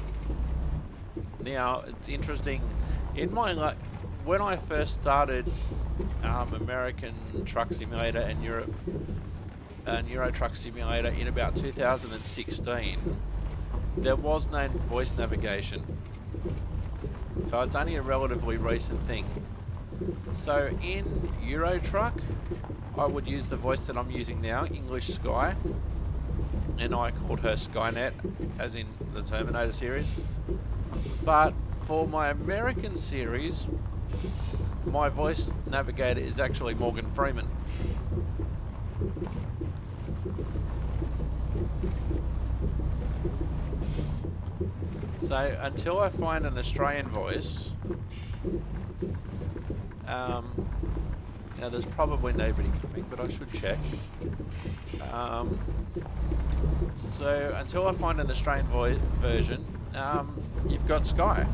Now it's interesting. In my when I first started American Truck Simulator and Euro Truck Simulator in about 2016, there was no voice navigation. So it's only a relatively recent thing. So in Euro Truck, I would use the voice that I'm using now, English Sky, and I called her Skynet, as in the Terminator series. But for my American series, my voice navigator is actually Morgan Freeman. So until I find an Australian voice, now there's probably nobody coming, but I should check. So until I find an Australian version, you've got Sky,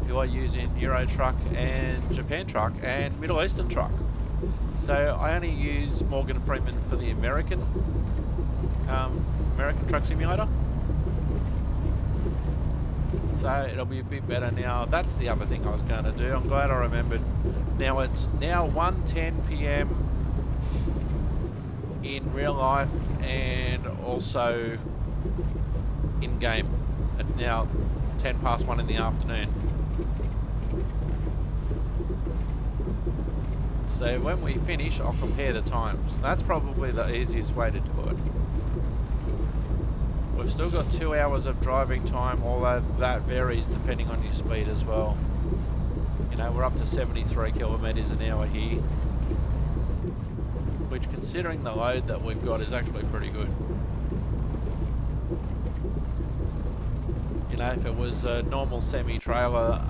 who I use in Euro Truck and Japan Truck and Middle Eastern Truck. So I only use Morgan Freeman for the American Truck Simulator. So it'll be a bit better now. That's the other thing I was going to do. I'm glad I remembered. Now it's now 1:10 p.m. in real life and also in game. It's now 10 past 1 in the afternoon. So when we finish, I'll compare the times. That's probably the easiest way to do it. We've still got 2 hours of driving time, although that varies depending on your speed as well. You know, we're up to 73 kilometres an hour here, which, considering the load that we've got, is actually pretty good. You know, if it was a normal semi-trailer,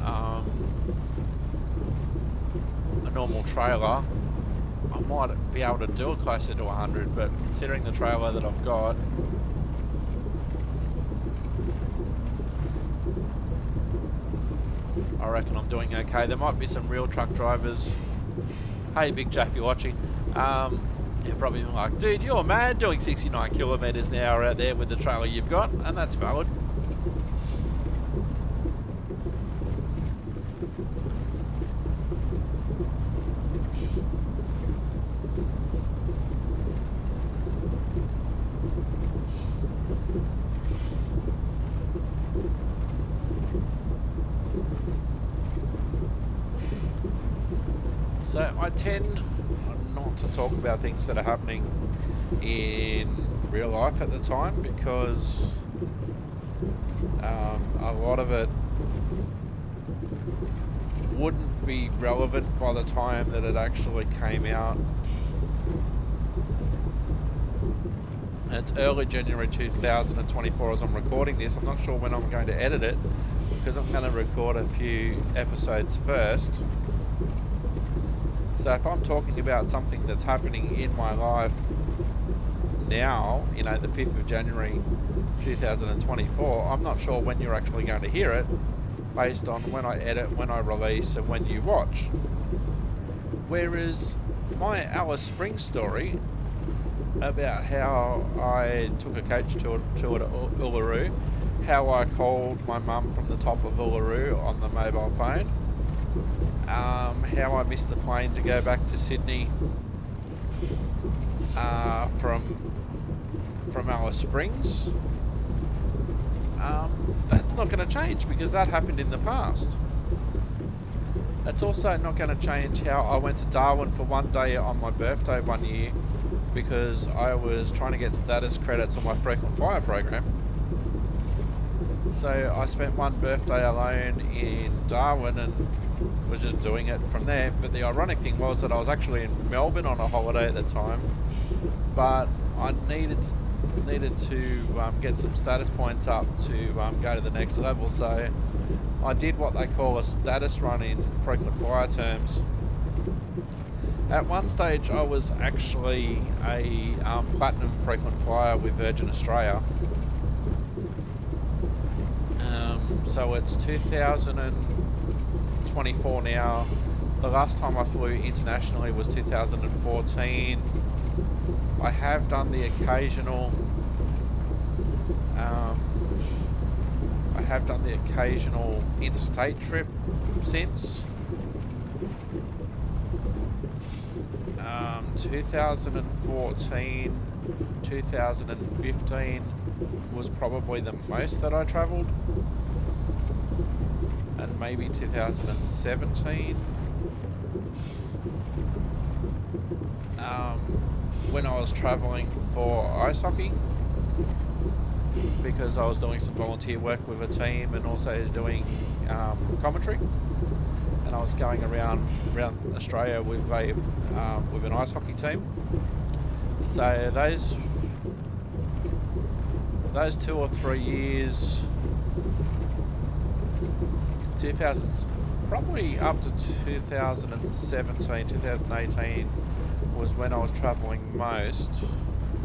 a normal trailer, I might be able to do it closer to 100, but considering the trailer that I've got, I reckon I'm doing okay. There might be some real truck drivers. Hey, Big J, if you're watching, you're probably like, dude, you're mad doing 69 kilometres an hour out there with the trailer you've got, and that's valid. So I tend not to talk about things that are happening in real life at the time, because a lot of it wouldn't be relevant by the time that it actually came out. It's early January 2024 as I'm recording this. I'm not sure when I'm going to edit it, because I'm going to record a few episodes first. So if I'm talking about something that's happening in my life now, you know, the 5th of January 2024, I'm not sure when you're actually going to hear it, based on when I edit, when I release, and when you watch. Whereas my Alice Springs story about how I took a coach tour to Uluru, how I called my mum from the top of Uluru on the mobile phone, how I missed the plane to go back to Sydney from Alice Springs, that's not going to change, because that happened in the past. It's also not going to change how I went to Darwin for one day on my birthday one year, because I was trying to get status credits on my frequent flyer program. So I spent one birthday alone in Darwin and was just doing it from there. But the ironic thing was that I was actually in Melbourne on a holiday at the time, but I needed to get some status points up to go to the next level. So I did what they call a status run in frequent flyer terms. At one stage I was actually a platinum frequent flyer with Virgin Australia. So it's 2024 now. The last time I flew internationally was 2014. I have done the occasional interstate trip since. 2014, 2015 was probably the most that I travelled, and maybe 2017 when I was travelling for ice hockey, because I was doing some volunteer work with a team and also doing commentary, and I was going around Australia with an ice hockey team. So those 2 or 3 years, 2000, probably up to 2017, 2018 was when I was travelling most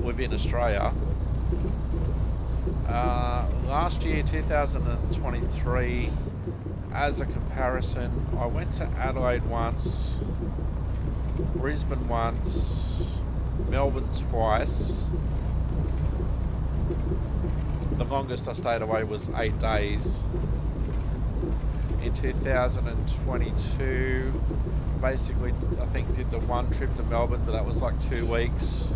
within Australia. Last year, 2023, as a comparison, I went to Adelaide once, Brisbane once, Melbourne twice. The longest I stayed away was 8 days. In 2022, basically, I think did the one trip to Melbourne, but that was like 2 weeks.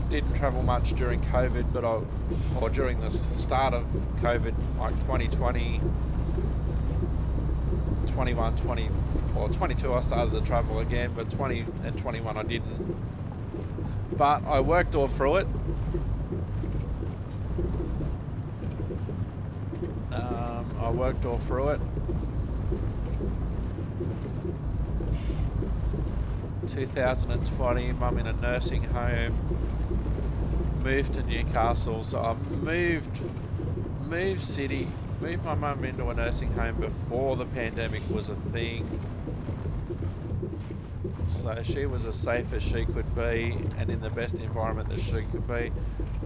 Didn't travel much during COVID, or during the start of COVID, like 2020, 21, 20, or 22 I started to travel again, but 20 and 21 I didn't. But I worked all through it. I worked all through it. 2020, mum in a nursing home, moved to Newcastle, so I moved my mum into a nursing home before the pandemic was a thing. So she was as safe as she could be and in the best environment that she could be.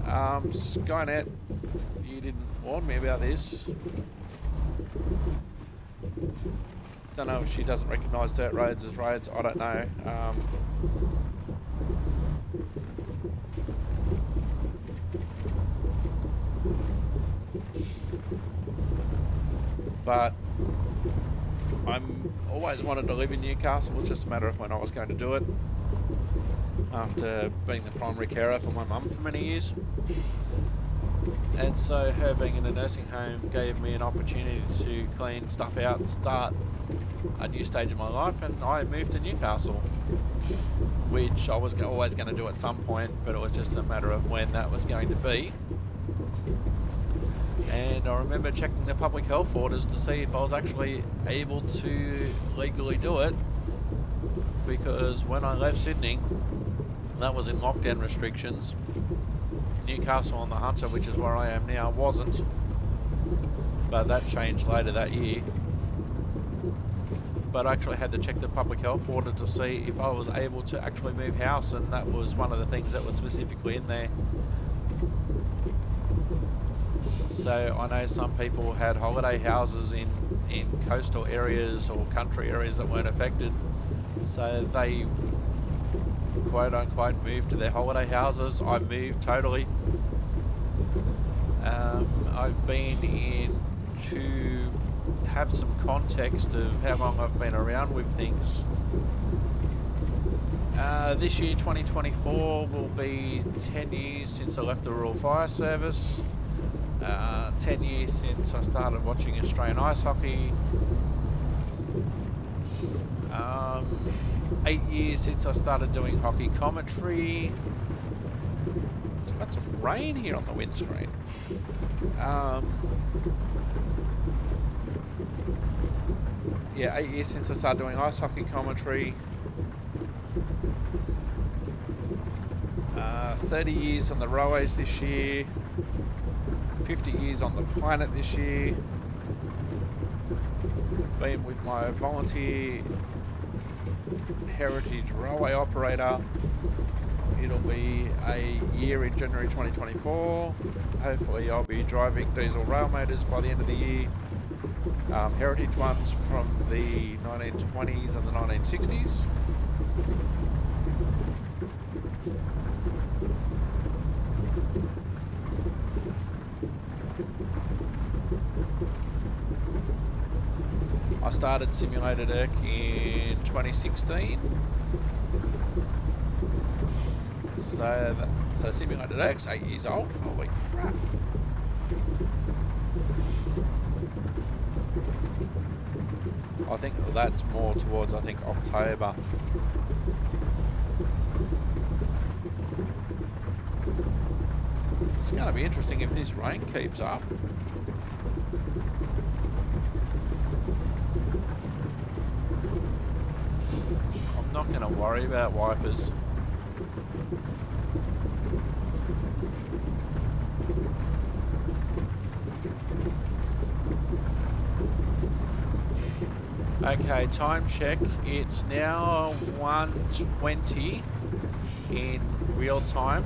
Skynet, you didn't warn me about this. Don't know if she doesn't recognise dirt roads as roads, I don't know. But I'm always wanted to live in Newcastle. It was just a matter of when I was going to do it, after being the primary carer for my mum for many years. And so her being in a nursing home gave me an opportunity to clean stuff out and start a new stage of my life, and I moved to Newcastle, which I was always going to do at some point, but it was just a matter of when that was going to be. And I remember checking the public health orders to see if I was actually able to legally do it, because when I left Sydney, that was in lockdown restrictions. Newcastle on the Hunter, which is where I am now, wasn't, but that changed later that year. But I actually had to check the public health order to see if I was able to actually move house, and that was one of the things that was specifically in there. So I know some people had holiday houses in coastal areas or country areas that weren't affected, so they quote unquote moved to their holiday houses. I moved totally. I've been in to have some context of how long I've been around with things. This year, 2024, will be 10 years since I left the Rural Fire Service, 10 years since I started watching Australian ice hockey, 8 years since I started doing hockey commentary. It's got some rain here on the windscreen. Yeah, 8 years since I started doing ice hockey commentary. 30 years on the railways this year. 50 years on the planet this year. Been with my volunteer heritage railway operator. It'll be a year in January 2024. Hopefully I'll be driving diesel rail motors by the end of the year. Heritage ones from the 1920s and the 1960s. I started Simulated Erc in 2016. So Simulated Erc's 8 years old. Holy crap. I think that's more towards, October. It's going to be interesting if this rain keeps up. I'm not going to worry about wipers. Okay, time check. It's now 1:20 in real time,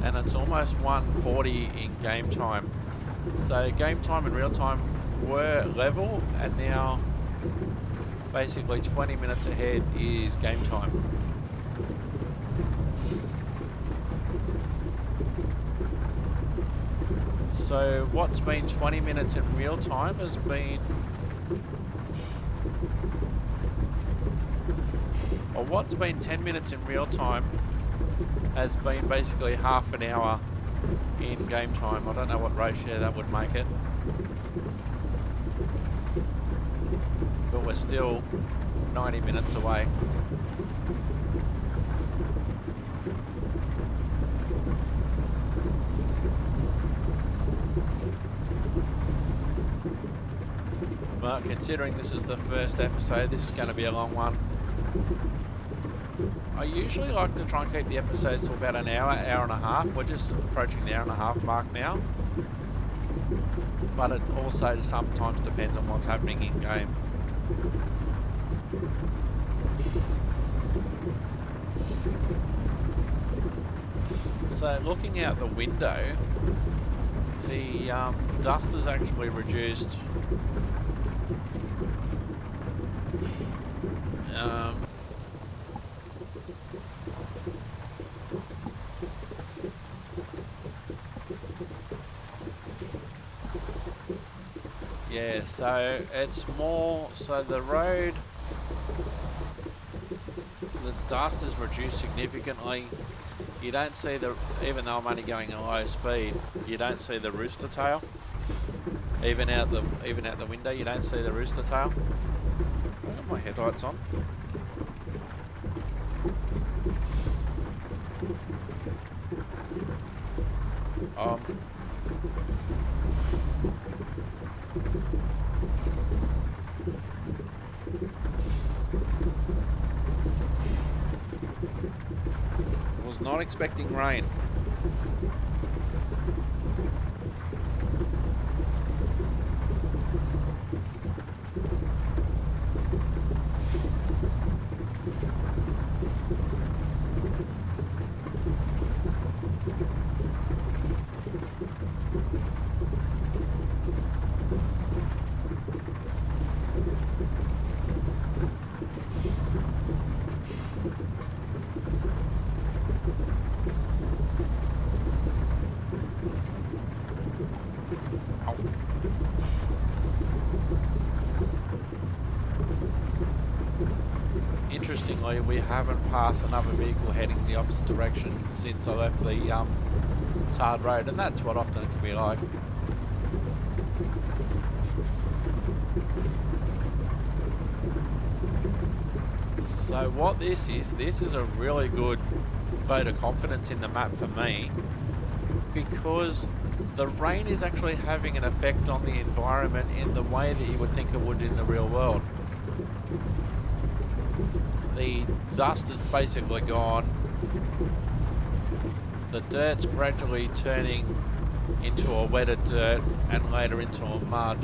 and it's almost 1:40 in game time. So game time and real time were level, and now basically 20 minutes ahead is game time. So what's been 20 minutes in real time has been, or what's been 10 minutes in real time has been basically half an hour in game time. I don't know what ratio that would make it, but we're still 90 minutes away. But considering this is the first episode, this is going to be a long one. I usually like to try and keep the episodes to about an hour, hour and a half. We're just approaching the hour and a half mark now. But it also sometimes depends on what's happening in game. So looking out the window, the dust has actually reduced. Yeah, so it's more, so the road, the dust is reduced significantly. You don't see the, even though I'm only going at low speed, you don't see the rooster tail. Even out the window, you don't see the rooster tail. I got my headlights on. Was not expecting rain. Interestingly, we haven't passed another vehicle heading the opposite direction since I left the tarred road, and that's what often it can be like. So what this is a really good vote of confidence in the map for me, because the rain is actually having an effect on the environment in the way that you would think it would in the real world. The dust is basically gone. The dirt's gradually turning into a wetter dirt and later into a mud.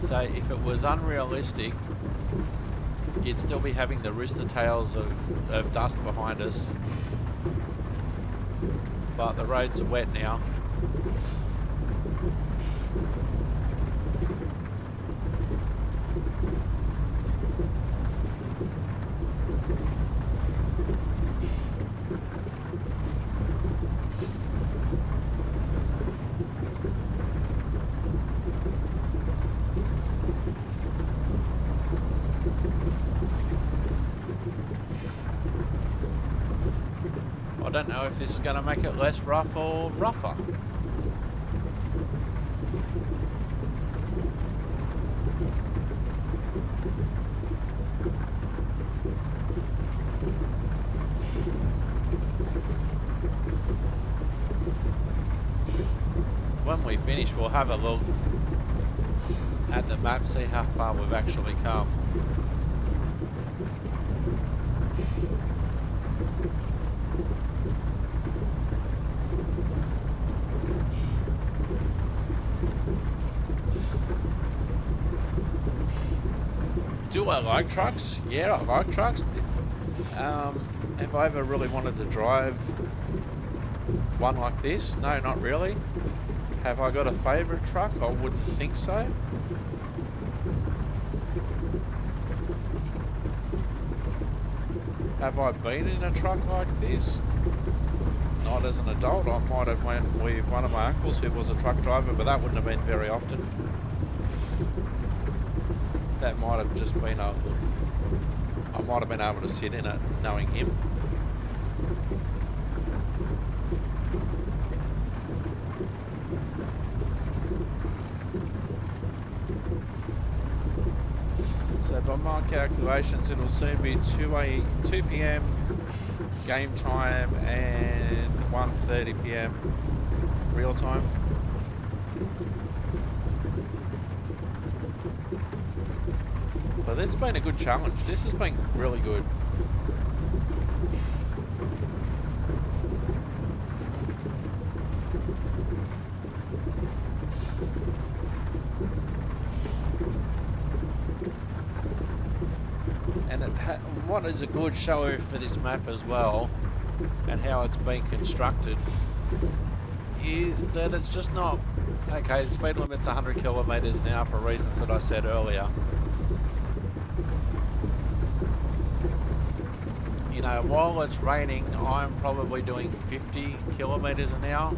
So if it was unrealistic, you'd still be having the rooster tails of dust behind us. But the roads are wet now. I don't know if this is going to make it less rough or rougher. When we finish, we'll have a look at the map, see how far we've actually come. Do I like trucks? Yeah, I like trucks. Have I ever really wanted to drive one like this? No, not really. Have I got a favourite truck? I wouldn't think so. Have I been in a truck like this? Not as an adult. I might have went with one of my uncles who was a truck driver, but that wouldn't have been very often. That might have just been I might have been able to sit in it knowing him. So by my calculations, it'll soon be 2 p.m. game time and 1:30 p.m. real time. But this has been a good challenge. This has been really good. And what is a good show for this map as well, and how it's been constructed, is that it's just not, okay, the speed limit's 100 kilometres now for reasons that I said earlier. You know, while it's raining, I'm probably doing 50 kilometres an hour.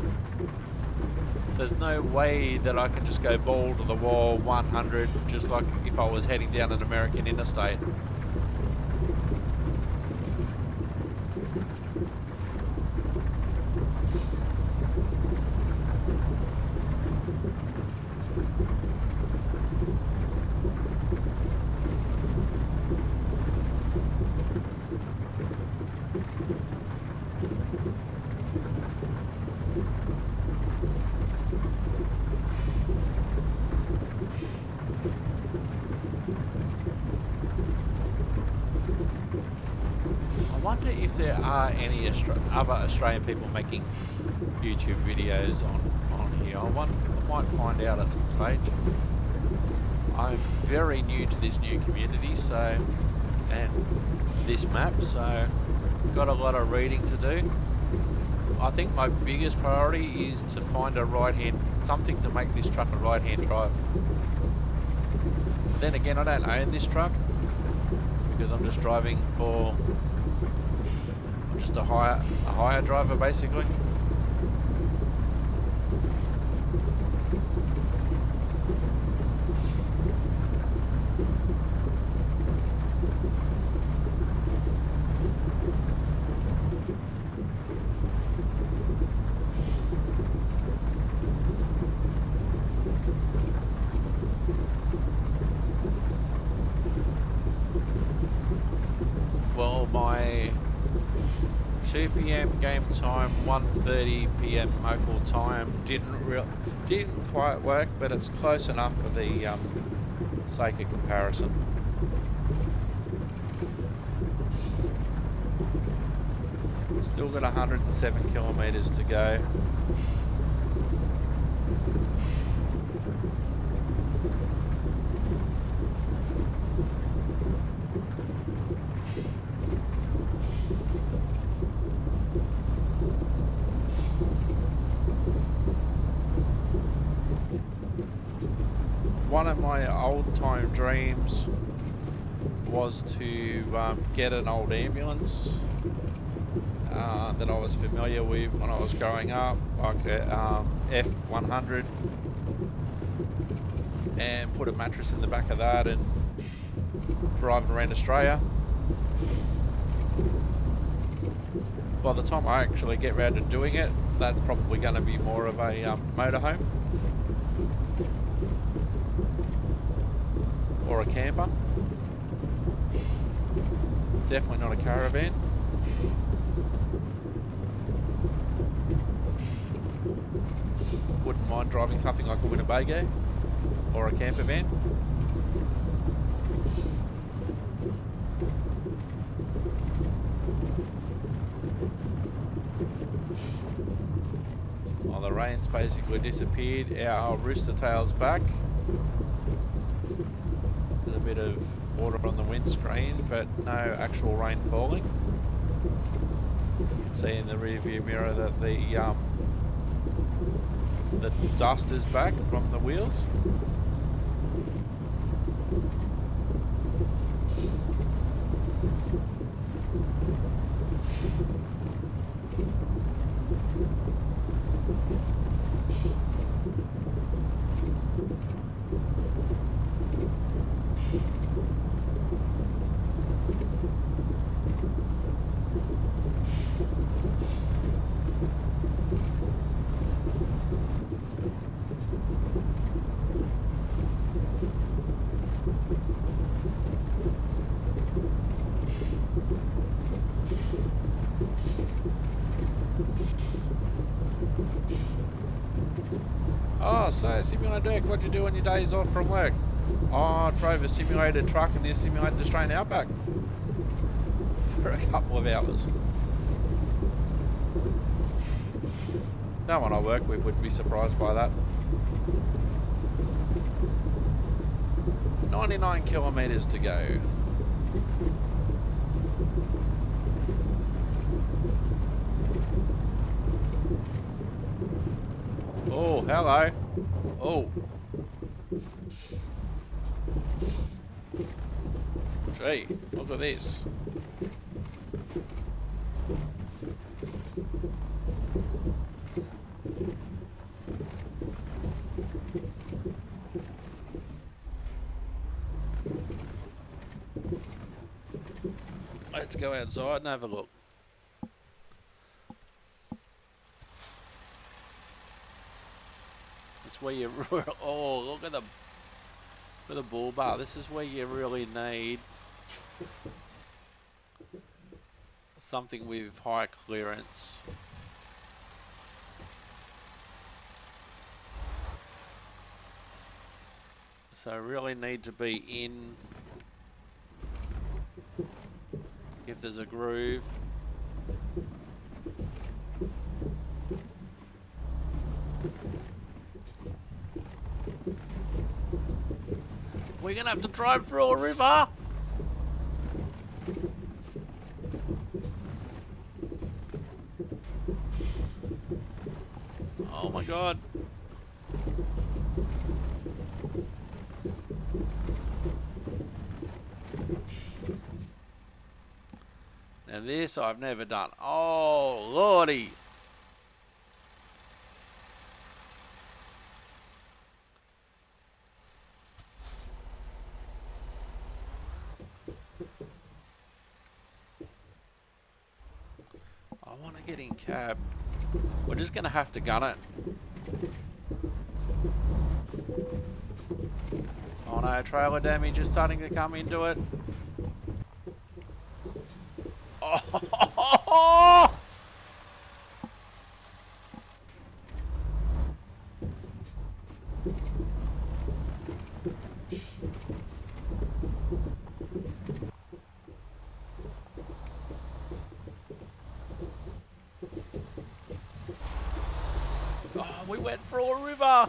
There's no way that I can just go ball to the wall 100, just like if I was heading down an American interstate. I wonder if there are any other Australian people making YouTube videos on here. I might find out at some stage. I'm very new to this new community, and this map, so got a lot of reading to do. I think my biggest priority is to find something to make this truck a right-hand drive. Then again, I don't own this truck because I'm just driving for just a hire driver basically. p.m. game time, 1:30 p.m. local time. Didn't quite work, but it's close enough for the sake of comparison. Still got 107 kilometres to go. One of my old-time dreams was to get an old ambulance that I was familiar with when I was growing up, like a F100, and put a mattress in the back of that and drive around Australia. By the time I actually get round to doing it, that's probably going to be more of a motorhome or a camper. Definitely not a caravan. Wouldn't mind driving something like a Winnebago or a camper van. Well, the rain's basically disappeared. Our rooster tail's back. There's a bit of water on the windscreen, but no actual rain falling. You can see in the rear view mirror that the dust is back from the wheels. Oh, so Simulator Dirk, what'd you do on your days off from work? Oh, I drove a simulated truck in the simulated Australian Outback for a couple of hours. No one I work with would be surprised by that. 99 kilometres to go. Oh, hello. Oh. Gee, look at this. Let's go outside and have a look. Where you oh, look at the bull bar. This is where you really need something with high clearance. So really need to be in if there's a groove. We're gonna have to drive through a river. Oh my God. Now this I've never done. Oh Lordy. I want to get in cab. We're just going to have to gun it. Oh no, trailer damage is starting to come into it. Oh, river.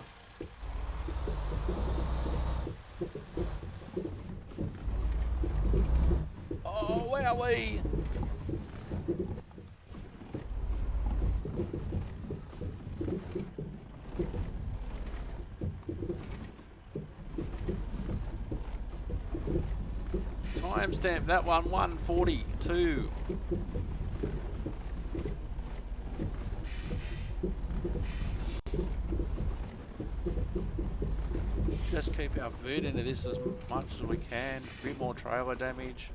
Oh, wowee. Timestamp that one, 1:42. Just keep our boot into this as much as we can. A bit more trailer damage.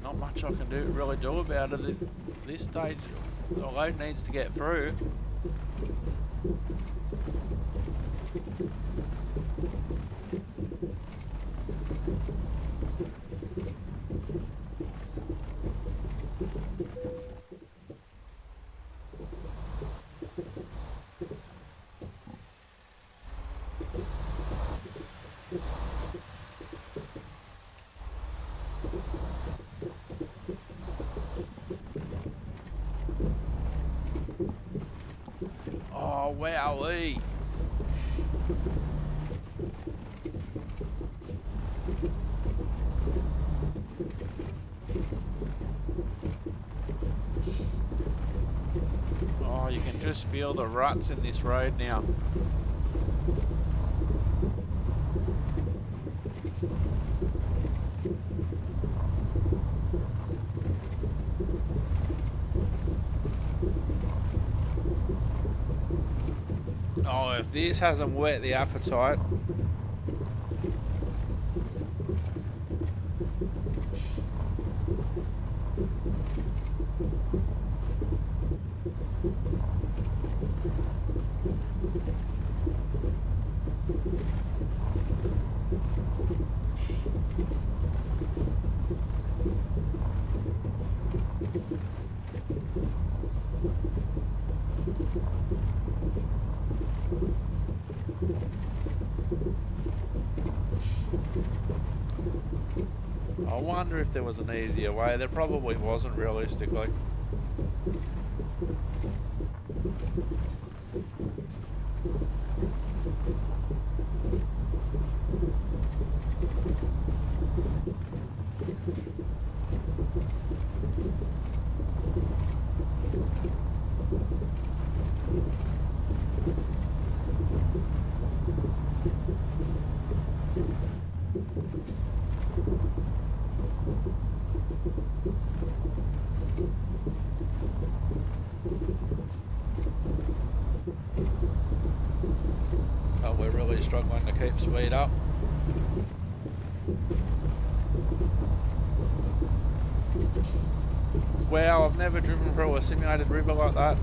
Not much I can really do about it at this stage. The load needs to get through. Oh, wowee. Oh, you can just feel the ruts in this road now. Oh, if this hasn't whet the appetite. I wonder if there was an easier way. There probably wasn't, realistically. Oh, we're really struggling to keep speed up. Wow, I've never driven through a simulated river like that.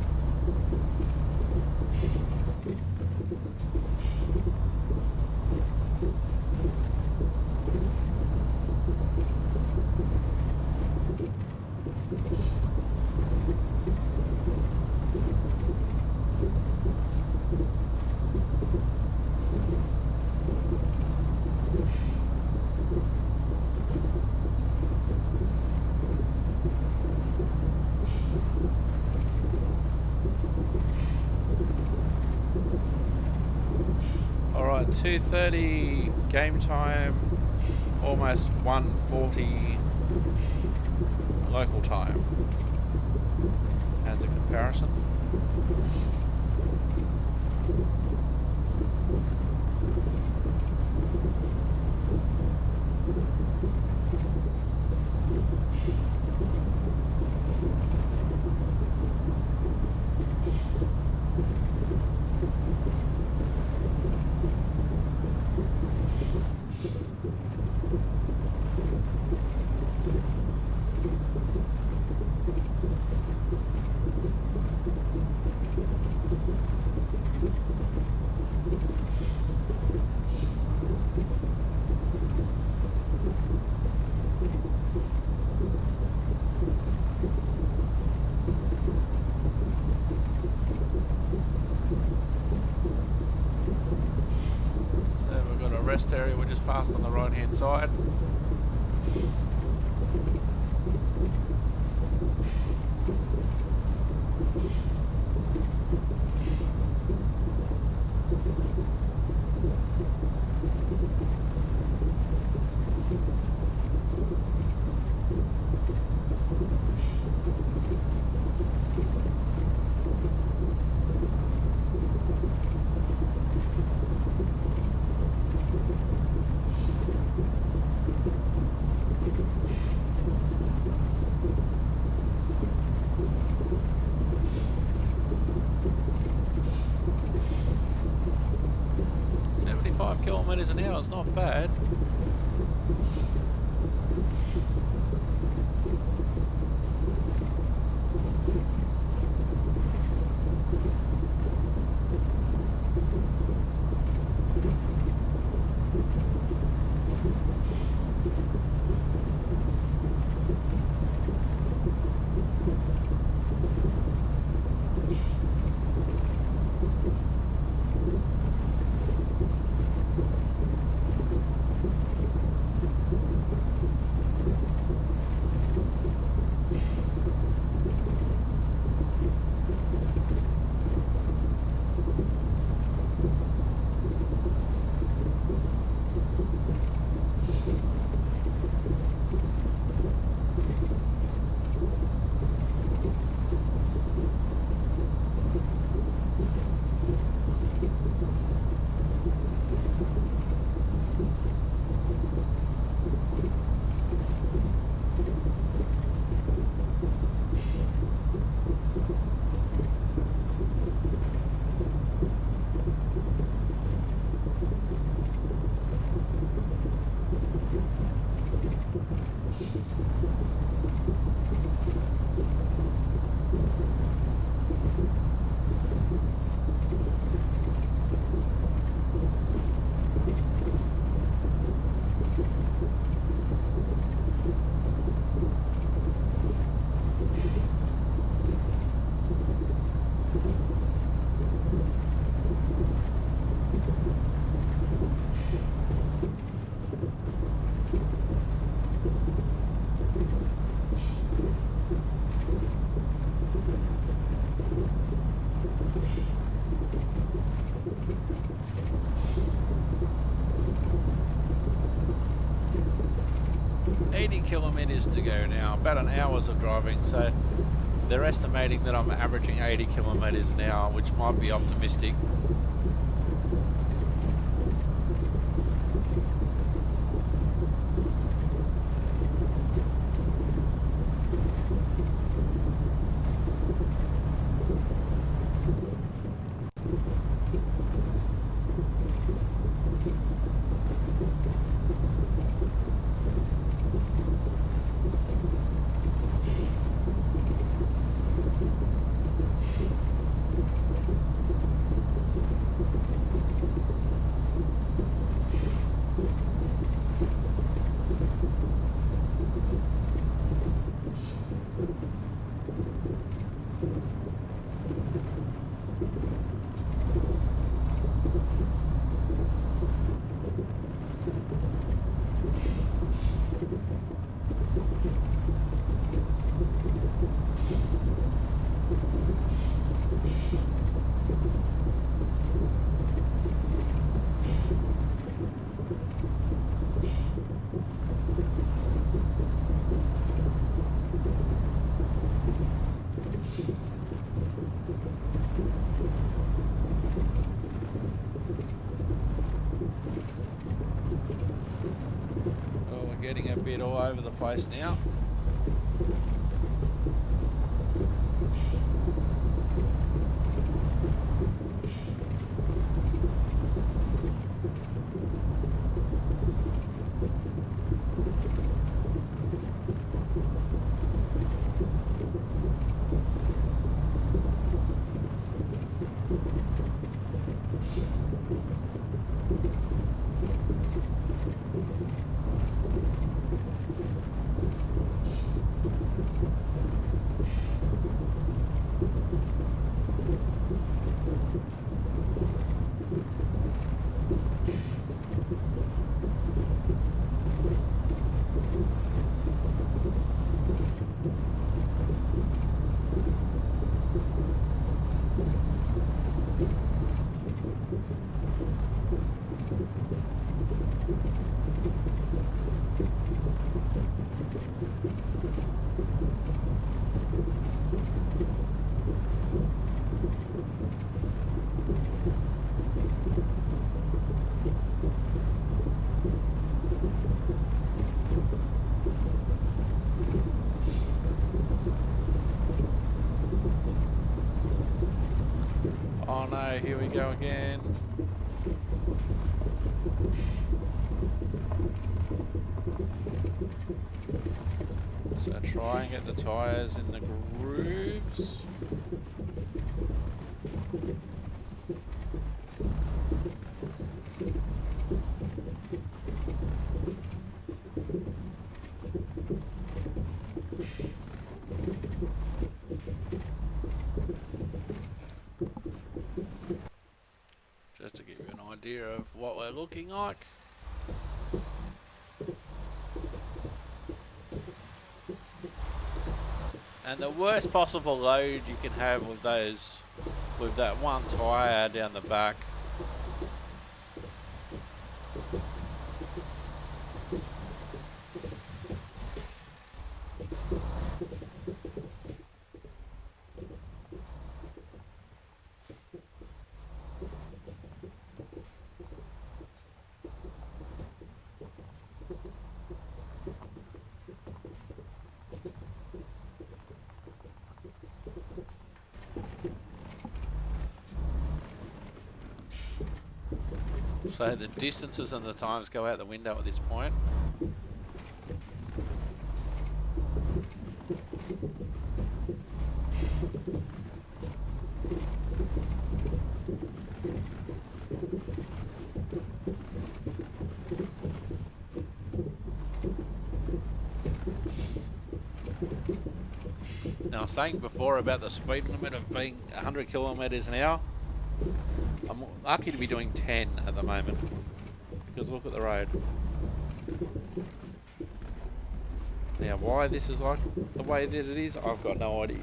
Alright, 2:30 game time, almost 1:40 local time as a comparison. rest area we just passed on the right hand side. Kilometres an hour is not bad. Kilometres to go now, about an hour's of driving, so they're estimating that I'm averaging 80 kilometres an hour, which might be optimistic. Getting a bit all over the place now. here we go again. So try and get the tyres in the grooves. Just to give you an idea of what we're looking like. And the worst possible load you can have with those, with that one tyre down the back. So the distances and the times go out the window at this point. Now I was saying before about the speed limit of being 100 kilometres an hour. I'm lucky to be doing 10 at the moment, because look at the road. Now why this is like the way that it is, I've got no idea.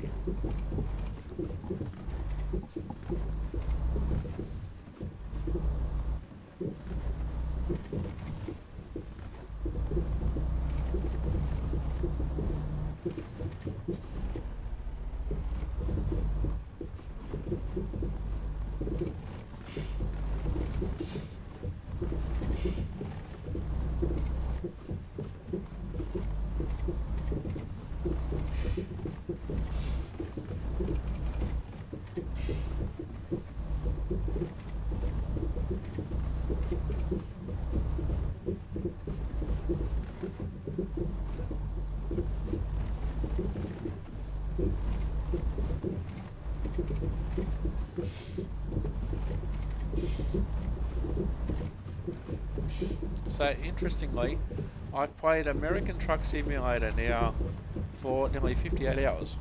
So interestingly, I've played American Truck Simulator now for nearly 58 hours.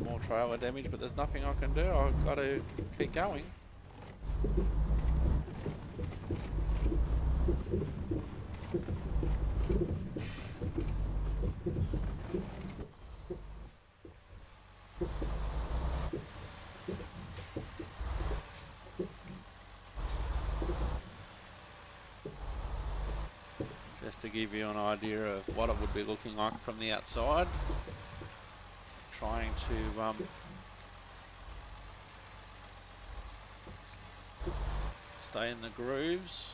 More trailer damage, but there's nothing I can do. I've got to keep going. Just to give you an idea of what it would be looking like from the outside. Trying to stay in the grooves.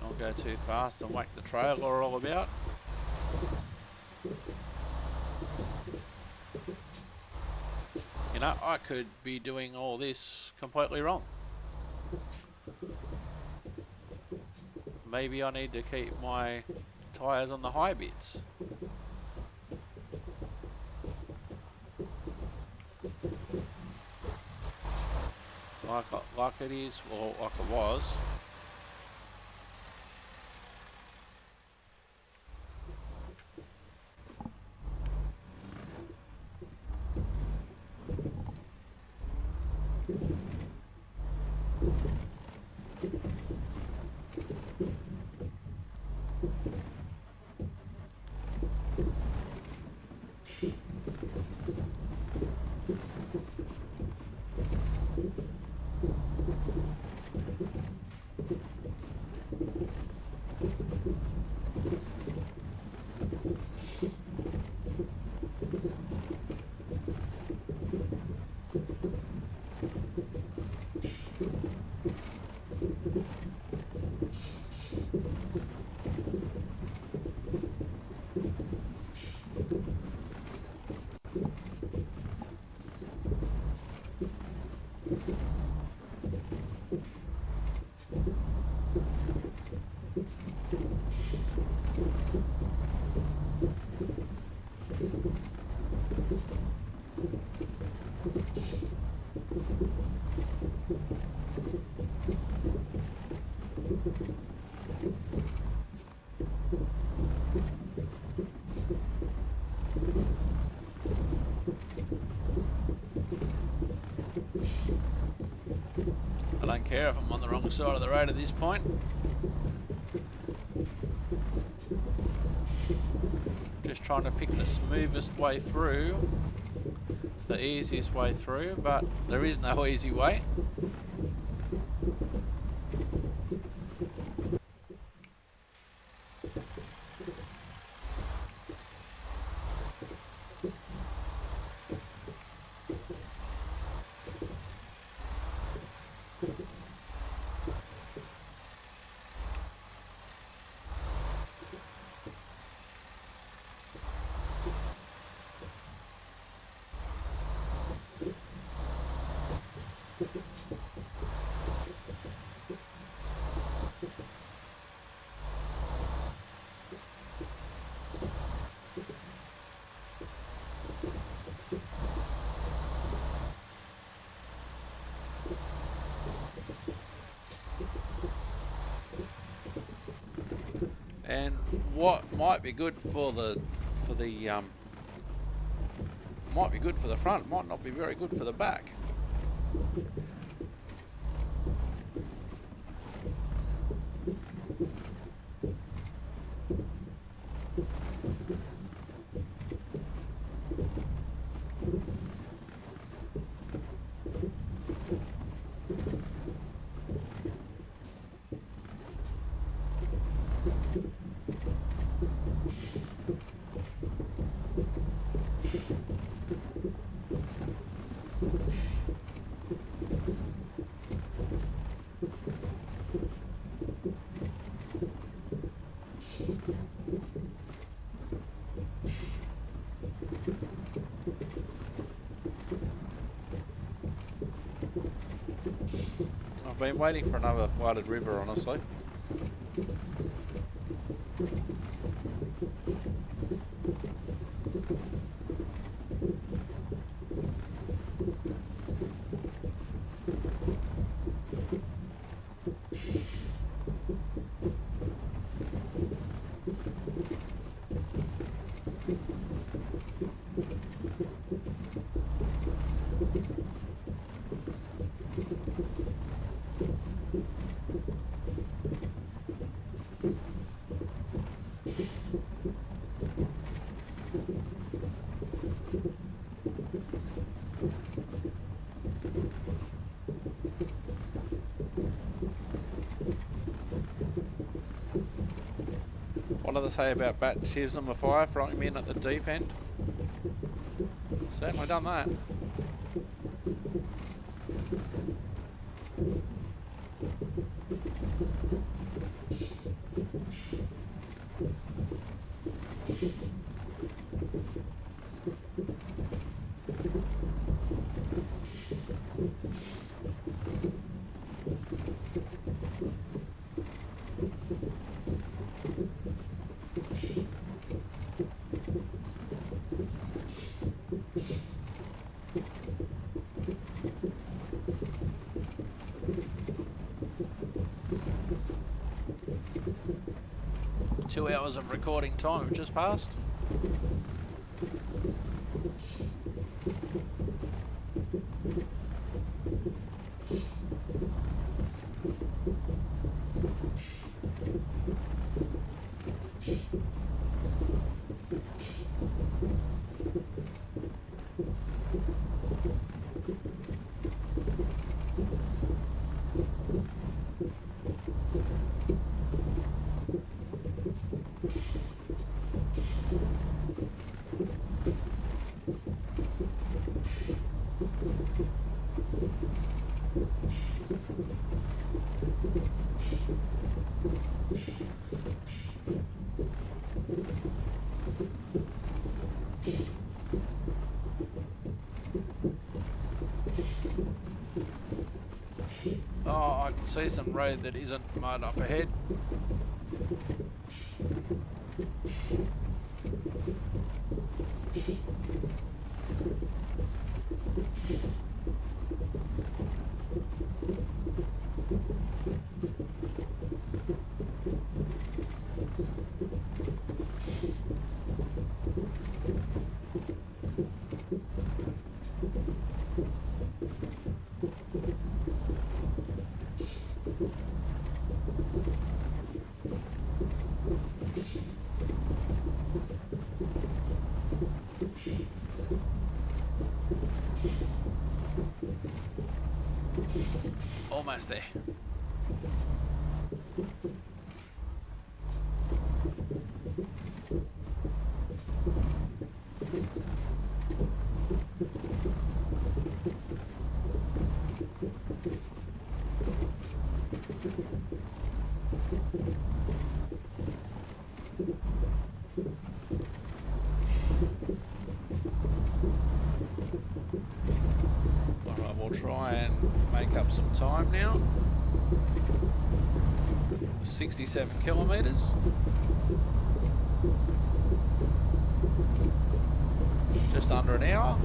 Don't go too fast and whack the trailer all about. You know, I could be doing all this completely wrong. Maybe I need to keep my tyres on the high bits. Like it is, or like it was. I don't care if I'm on the wrong side of the road at this point. Just trying to pick the smoothest way through, the easiest way through, but there is no easy way. And what might be good for the might be good for the front, might not be very good for the back. I've been waiting for another flooded river, honestly. What do they say about baptism of fire, throwing me in at the deep end? Certainly done that. Two hours of recording time have just passed. Oh, I can see some road that isn't mud up ahead. Almost there. Alright, we'll try and make up some time now. 67 kilometres. Just under an hour.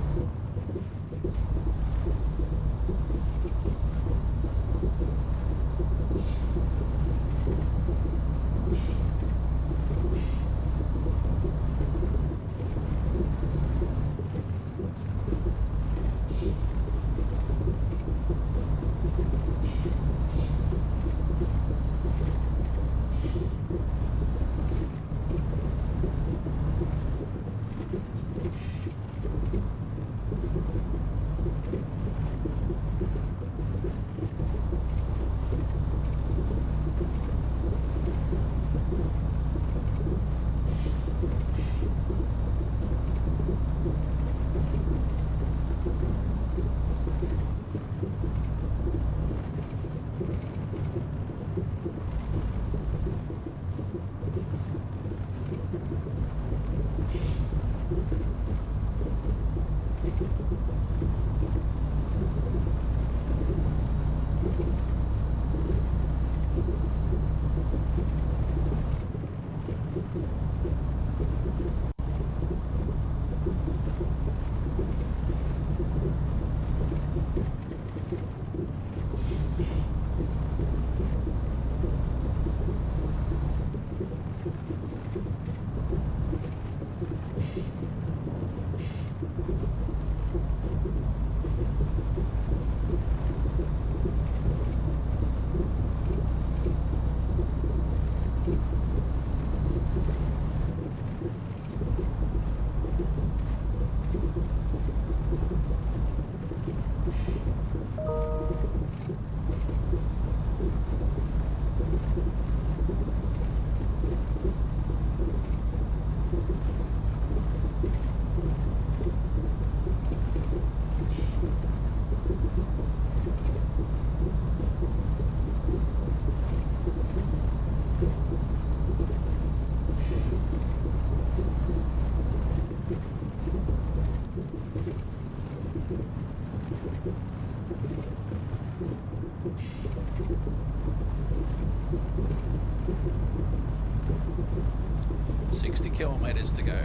Kilometres to go.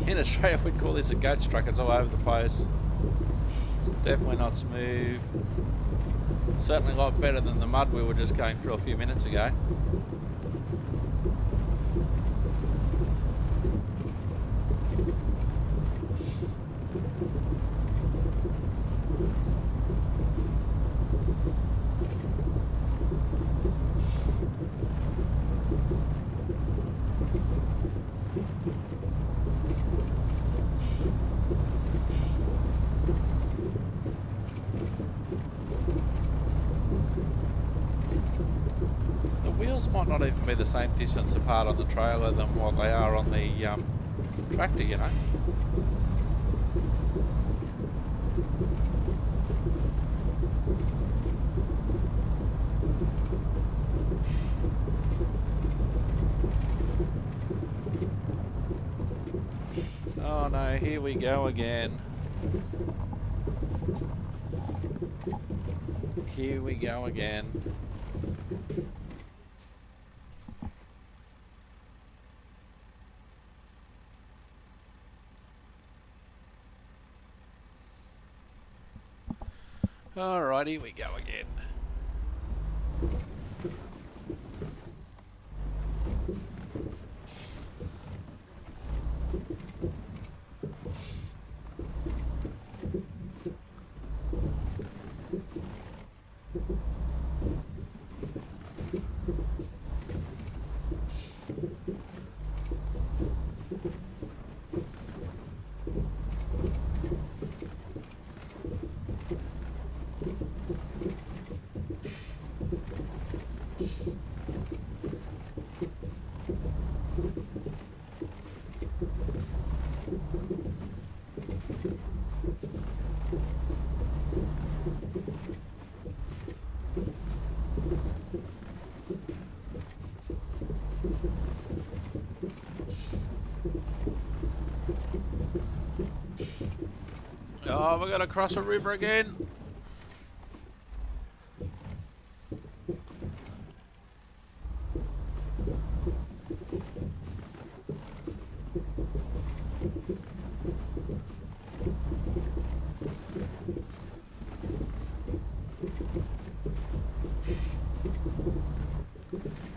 In Australia, we'd call this a goat truck. It's all over the place. It's definitely not smooth. Certainly a lot better than the mud we were just going through a few minutes ago. Might not even be the same distance apart on the trailer than what they are on the tractor, you know. Oh no, here we go again. Here we go again. Alright, here we go again. Oh, we're gonna cross a river again.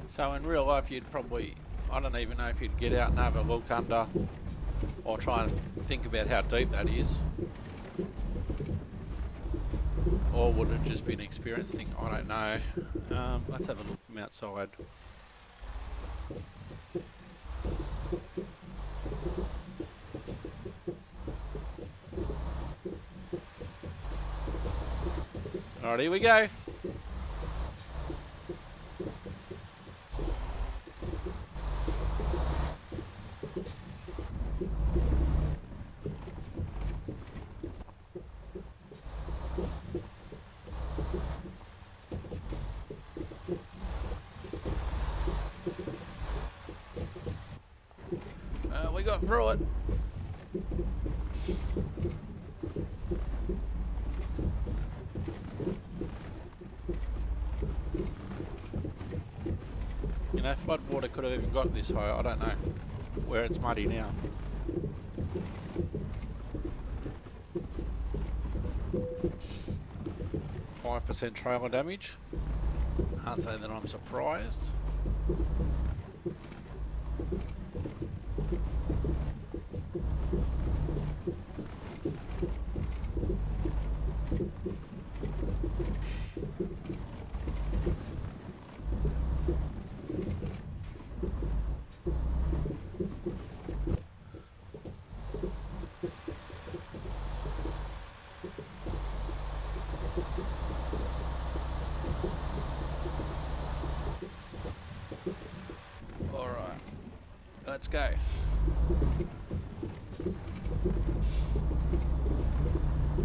So in real life you'd probably, I don't even know if you'd get out and have a look under or try and think about how deep that is. Or would it just be an experience thing? I don't know. Let's have a look from outside. Alright, here we go. We got through it. You know, flood water could have even got this high. I don't know where it's muddy now. %5 trailer damage. Can't say that I'm surprised. Let's go.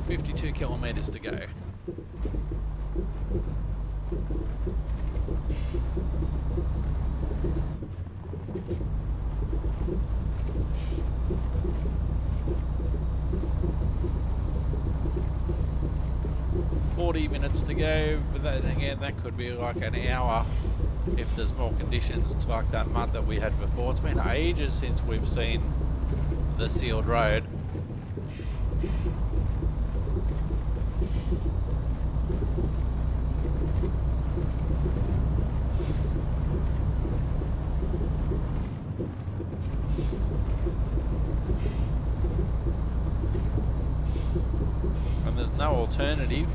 52 kilometres to go. Minutes to go, but then again, that could be like an hour if there's more conditions like that mud that we had before. It's been ages since we've seen the sealed road. And there's no alternative.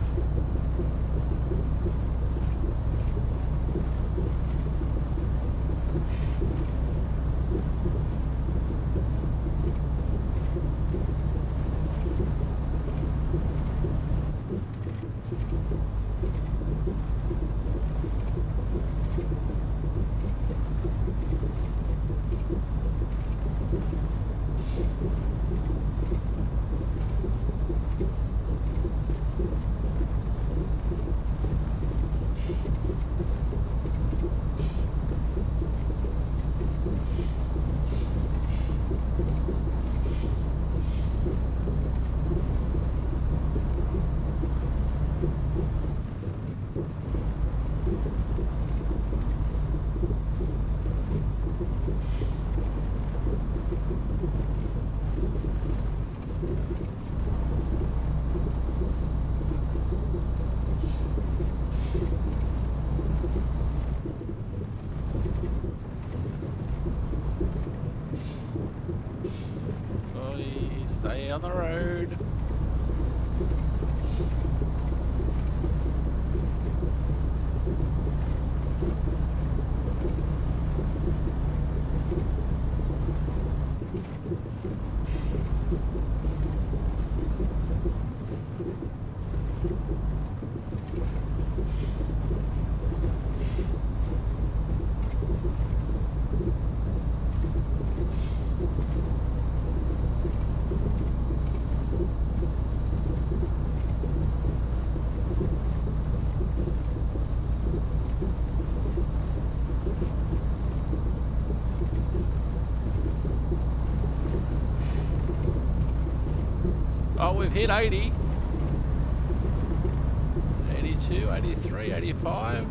Stay on the road. Oh, we've hit 80. 82, 83, 85.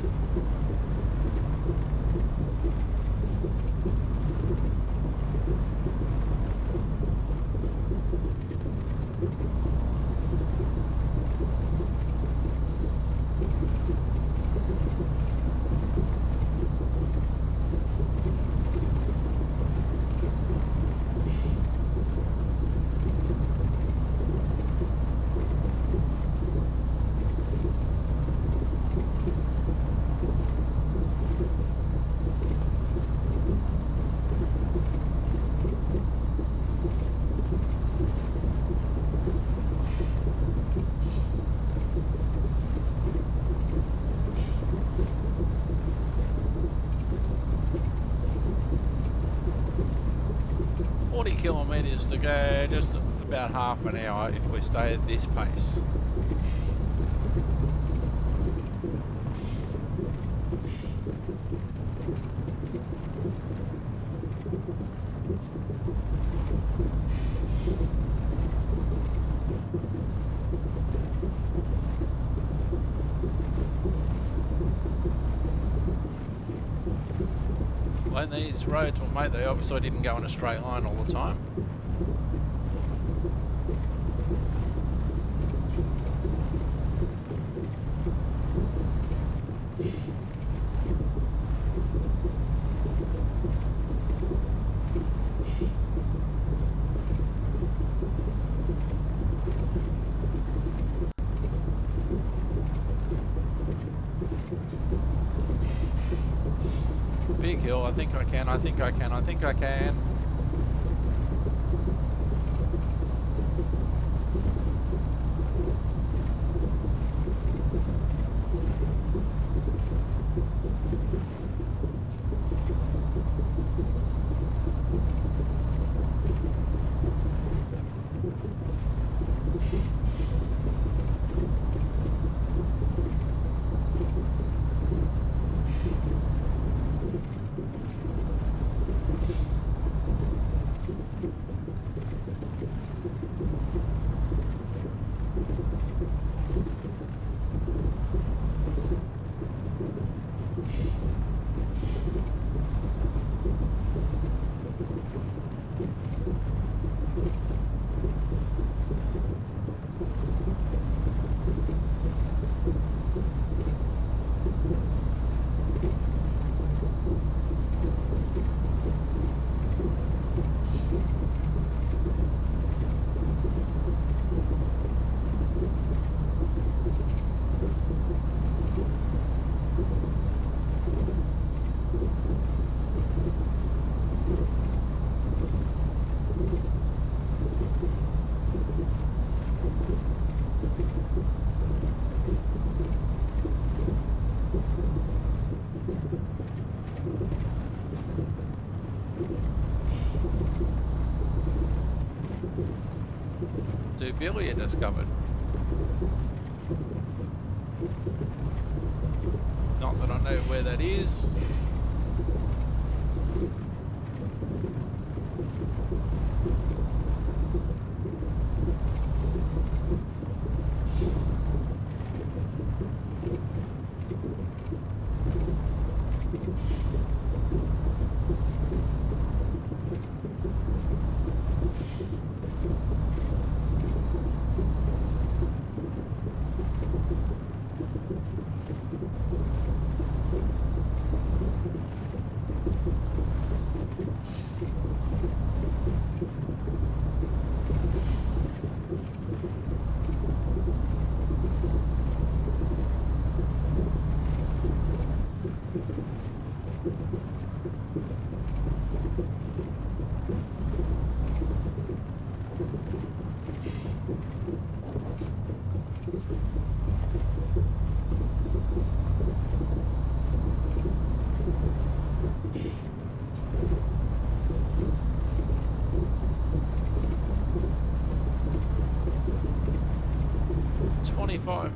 Kilometres to go, just about half an hour if we stay at this pace. When these roads were made, they obviously didn't go in a straight line all the time. Big hill, I think I can, I think I can, I think I can. alluvialia discovered. Not that I know where that is.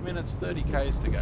Minutes, 30 k's to go.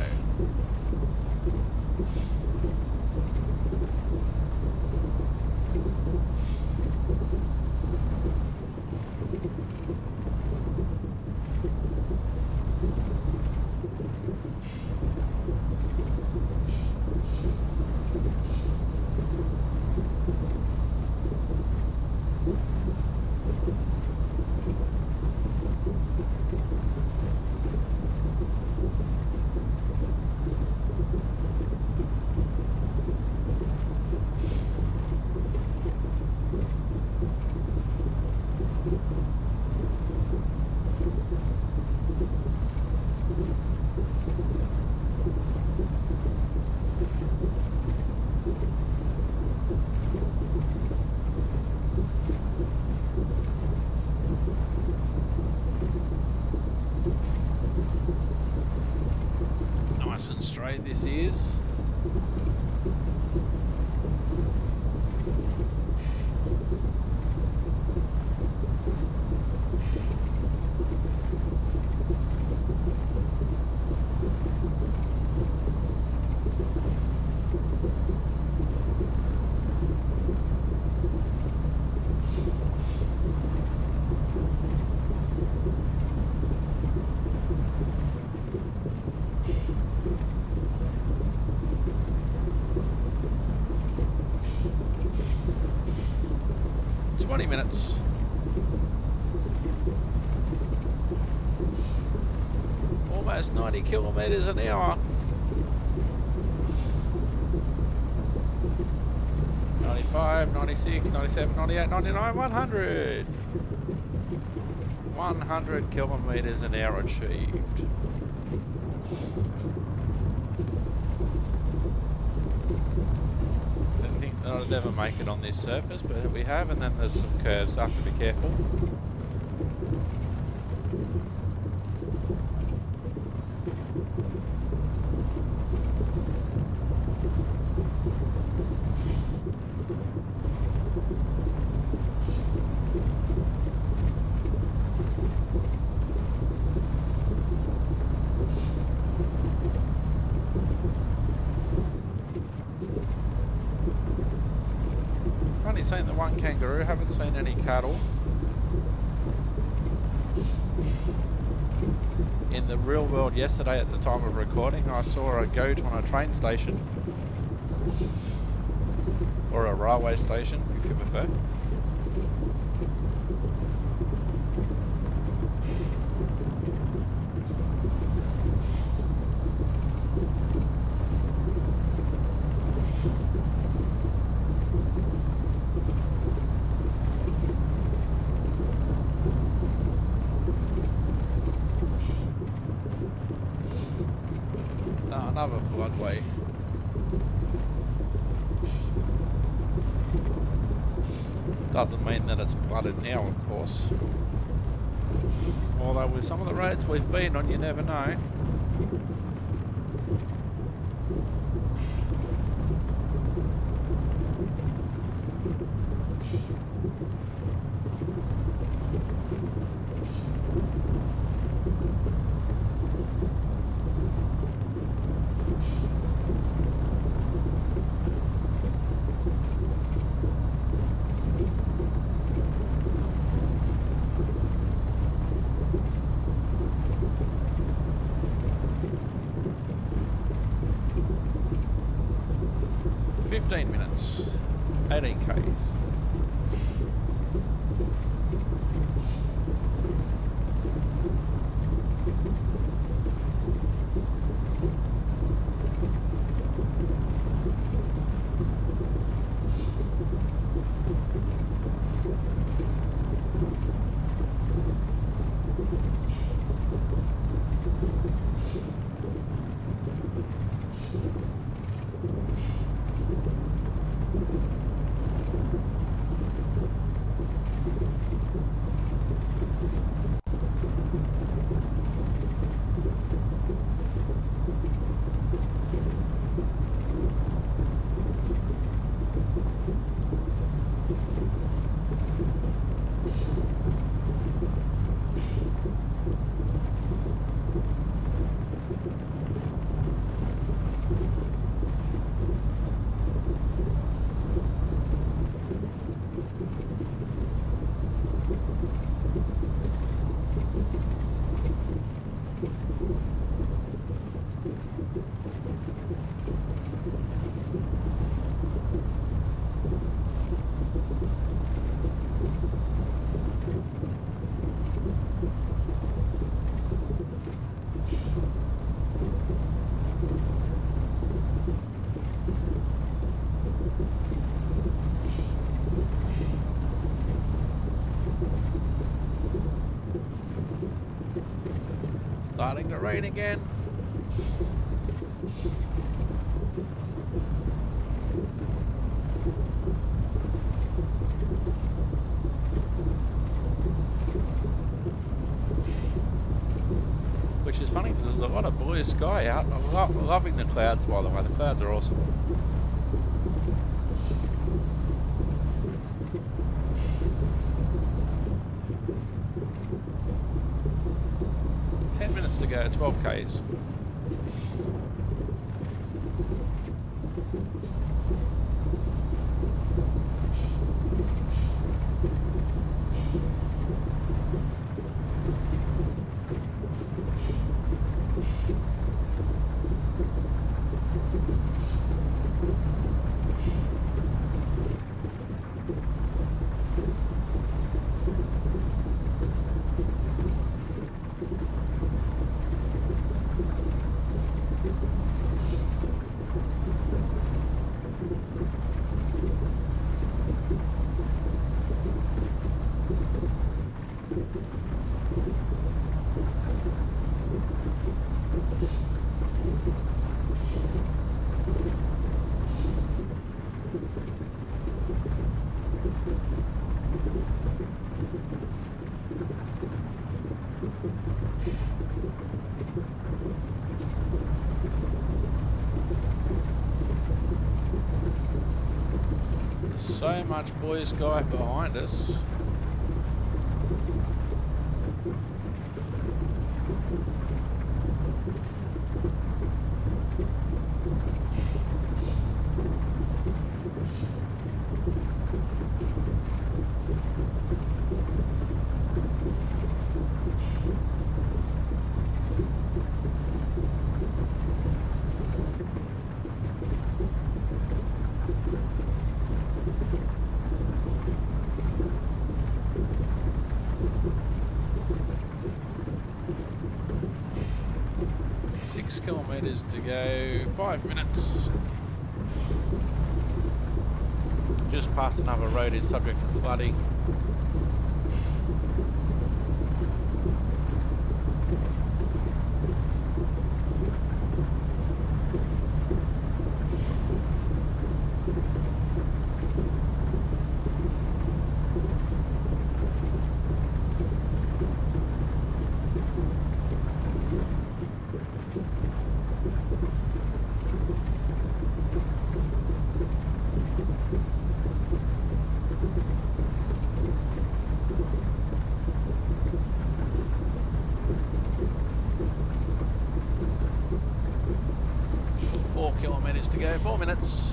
Nice and straight this is. Minutes. Almost 90 kilometers an hour. 95, 96, 97, 98, 99, 100. 100 kilometers an hour achieved. I'll never make it on this surface, but we have, and then there's some curves, so I have to be careful. Seen the one kangaroo, haven't seen any cattle. In the real world yesterday at the time of recording, I saw a goat on a train station. Or a railway station, if you prefer. Another floodway. Doesn't mean that it's flooded now, of course. Although with some of the roads we've been on, you never know. 15 minutes, 18 Ks. Starting to rain again. Which is funny because there's a lot of blue sky out. I'm loving the clouds, by the way. The clouds are awesome. To go, 12 Ks. So much blue sky behind us. Kilometres to go, 5 minutes. Just past another road is subject to flooding. Kilometres to go, 4 minutes.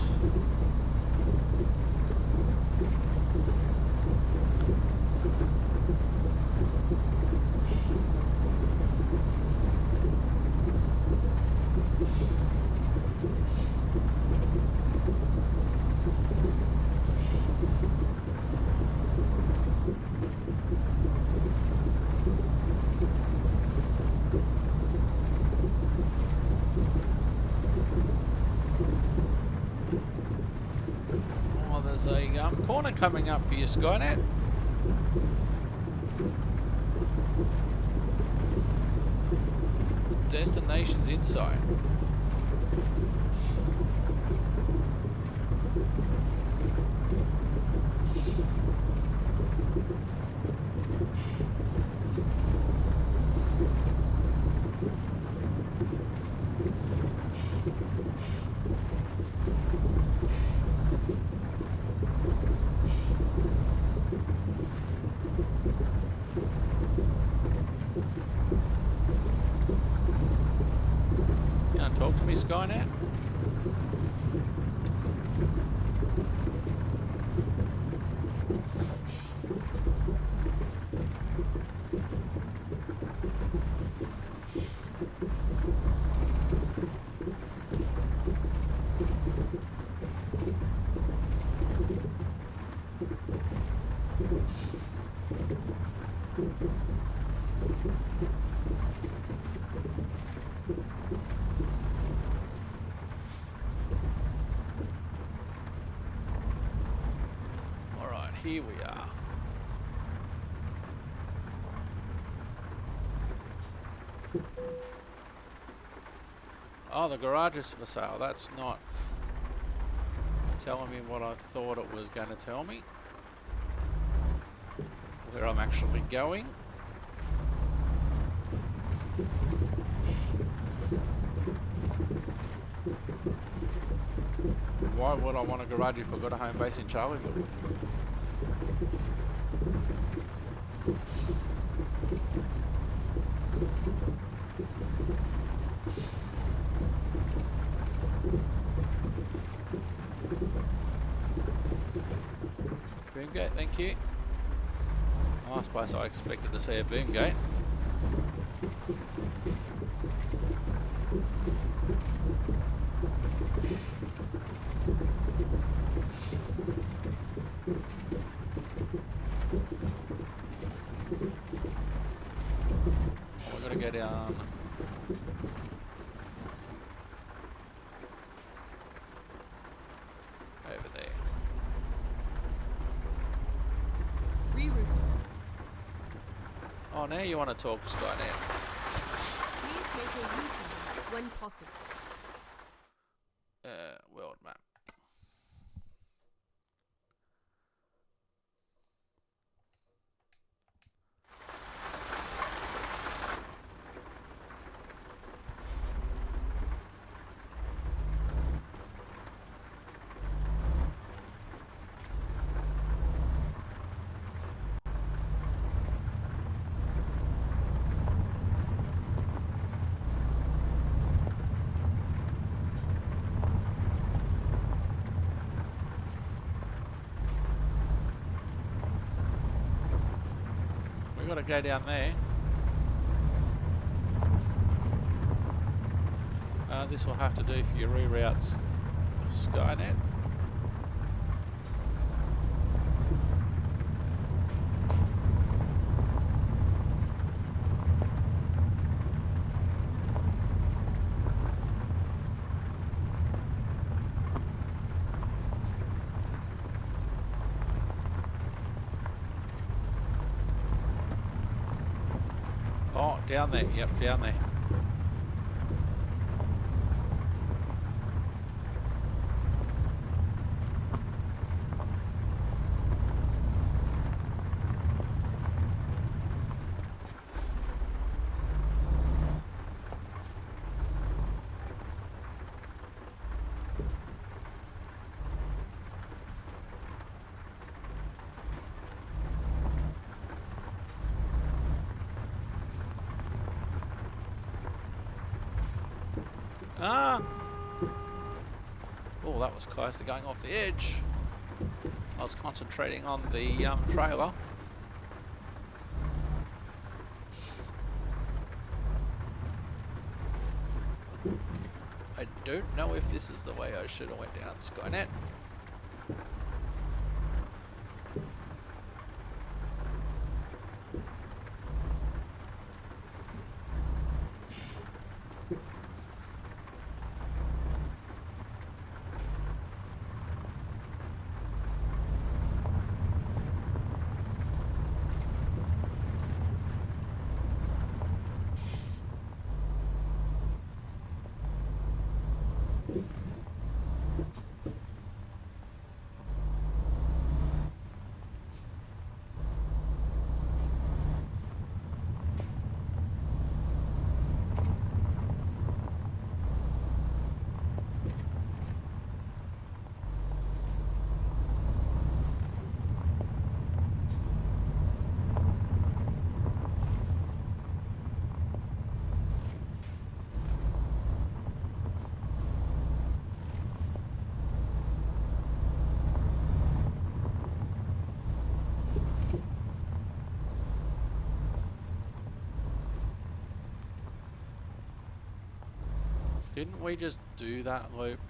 corner coming up for you, Skynet. Destination's in sight. Talk to me, Skynet. Here we are. Oh, the garage is for sale. That's not telling me what I thought it was going to tell me. Where I'm actually going. Why would I want a garage if I've got a home base in Charlieville? Boom gate, thank you. Nice place. I expected to see a boom gate. Oh, we've got to go down. Over there. Rerouting. Oh, now you want to talk, Skynet. Please make a U-turn when possible. World map. We've got to go down there. This will have to do for your reroutes, Skynet. Oh, down there. Yep, down there. Ah! Oh, that was close to going off the edge. I was concentrating on the trailer. I don't know if this is the way I should have went down, Skynet. Didn't we just do that loop?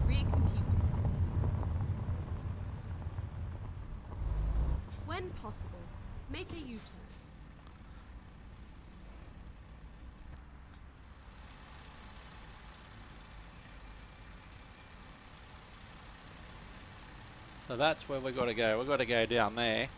Recomputing. When possible, make a U-turn. So that's where we've got to go. We've got to go down there.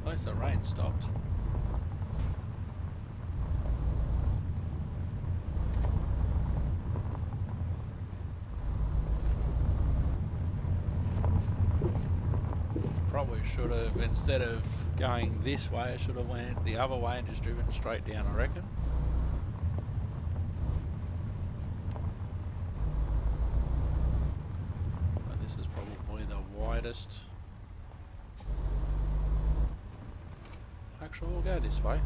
At least the rain stopped. Probably should have, instead of going this way, I should have went the other way and just driven straight down, I reckon. But this is probably the widest. Actually, we'll go this way.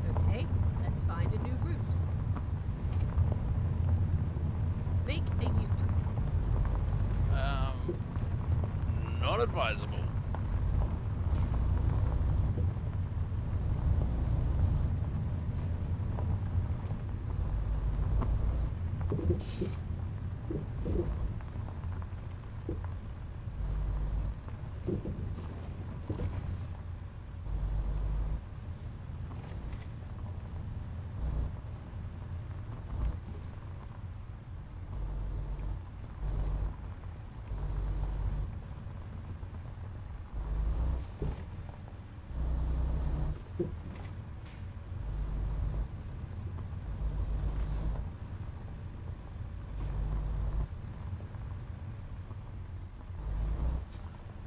Okay, let's find a new route. Make a U-turn. Not advisable.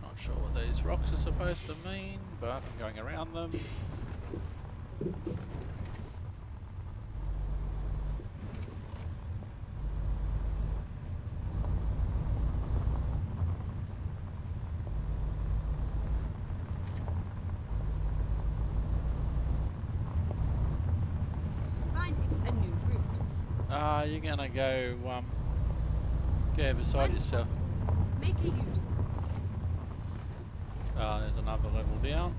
Not sure what these rocks are supposed to mean, but I'm going around them. Finding a new route. You're gonna go beside When yourself. possible, make a U-turn. There's another level down.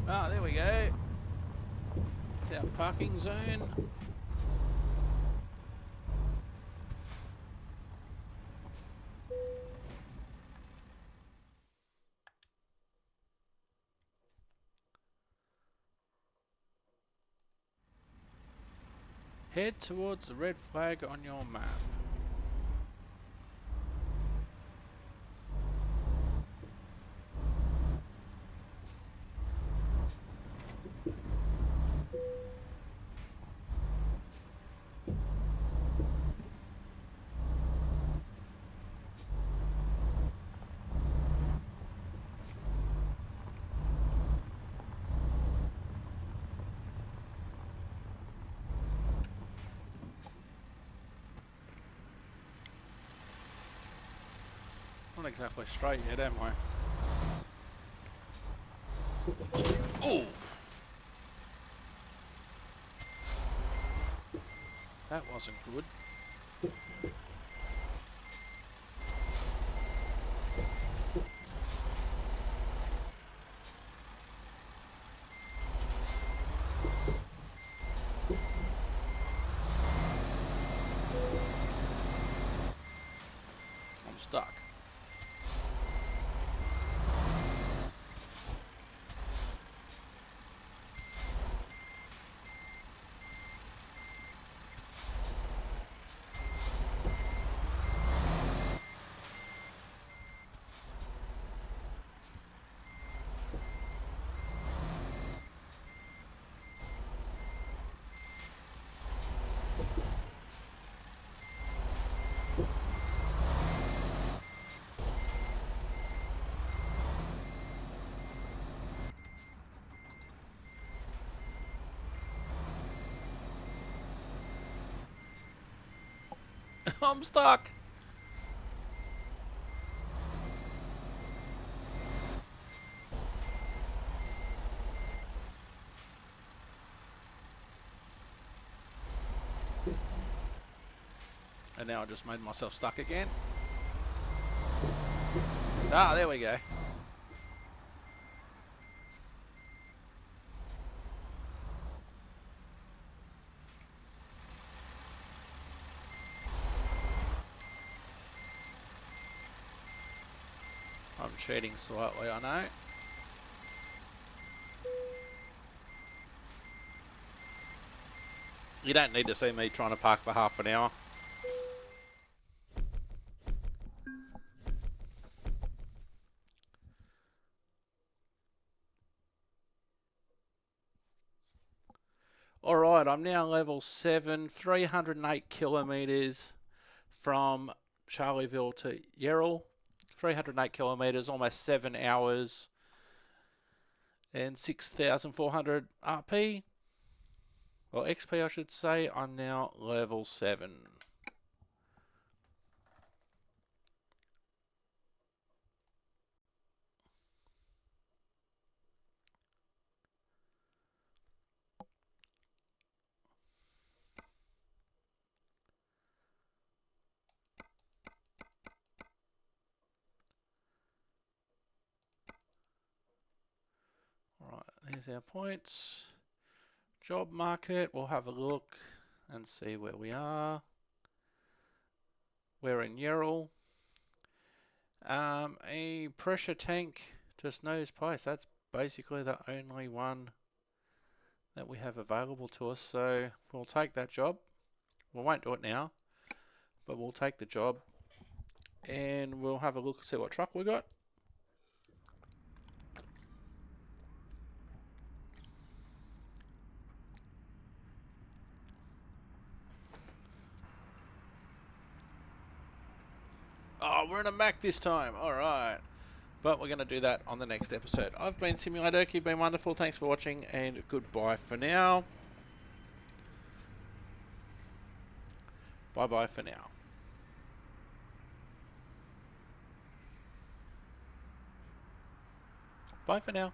There we go. parking zone. Head towards the red flag on your map. Not exactly straight yet, am I? Oh! That wasn't good. I'm stuck. I'm stuck. And now I just made myself stuck again. Ah, there we go. I'm cheating slightly, I know. You don't need to see me trying to park for half an hour. Alright, I'm now level 7, 308 kilometres from Charleville to Yerrill. 308 kilometres, almost 7 hours, and 6,400 RP, or XP I should say. I'm now level 7. Alright, there's our points. Job market, we'll have a look and see where we are. We're in Yerrill. A pressure tank to Snow's Place. That's basically the only one that we have available to us, so we'll take that job. We won't do it now, but we'll take the job and we'll have a look, see what truck we got. Oh, we're in a Mac this time. Alright. But we're going to do that on the next episode. I've been Simulator. You've been wonderful. Thanks for watching, and goodbye for now. Bye-bye for now. Bye for now.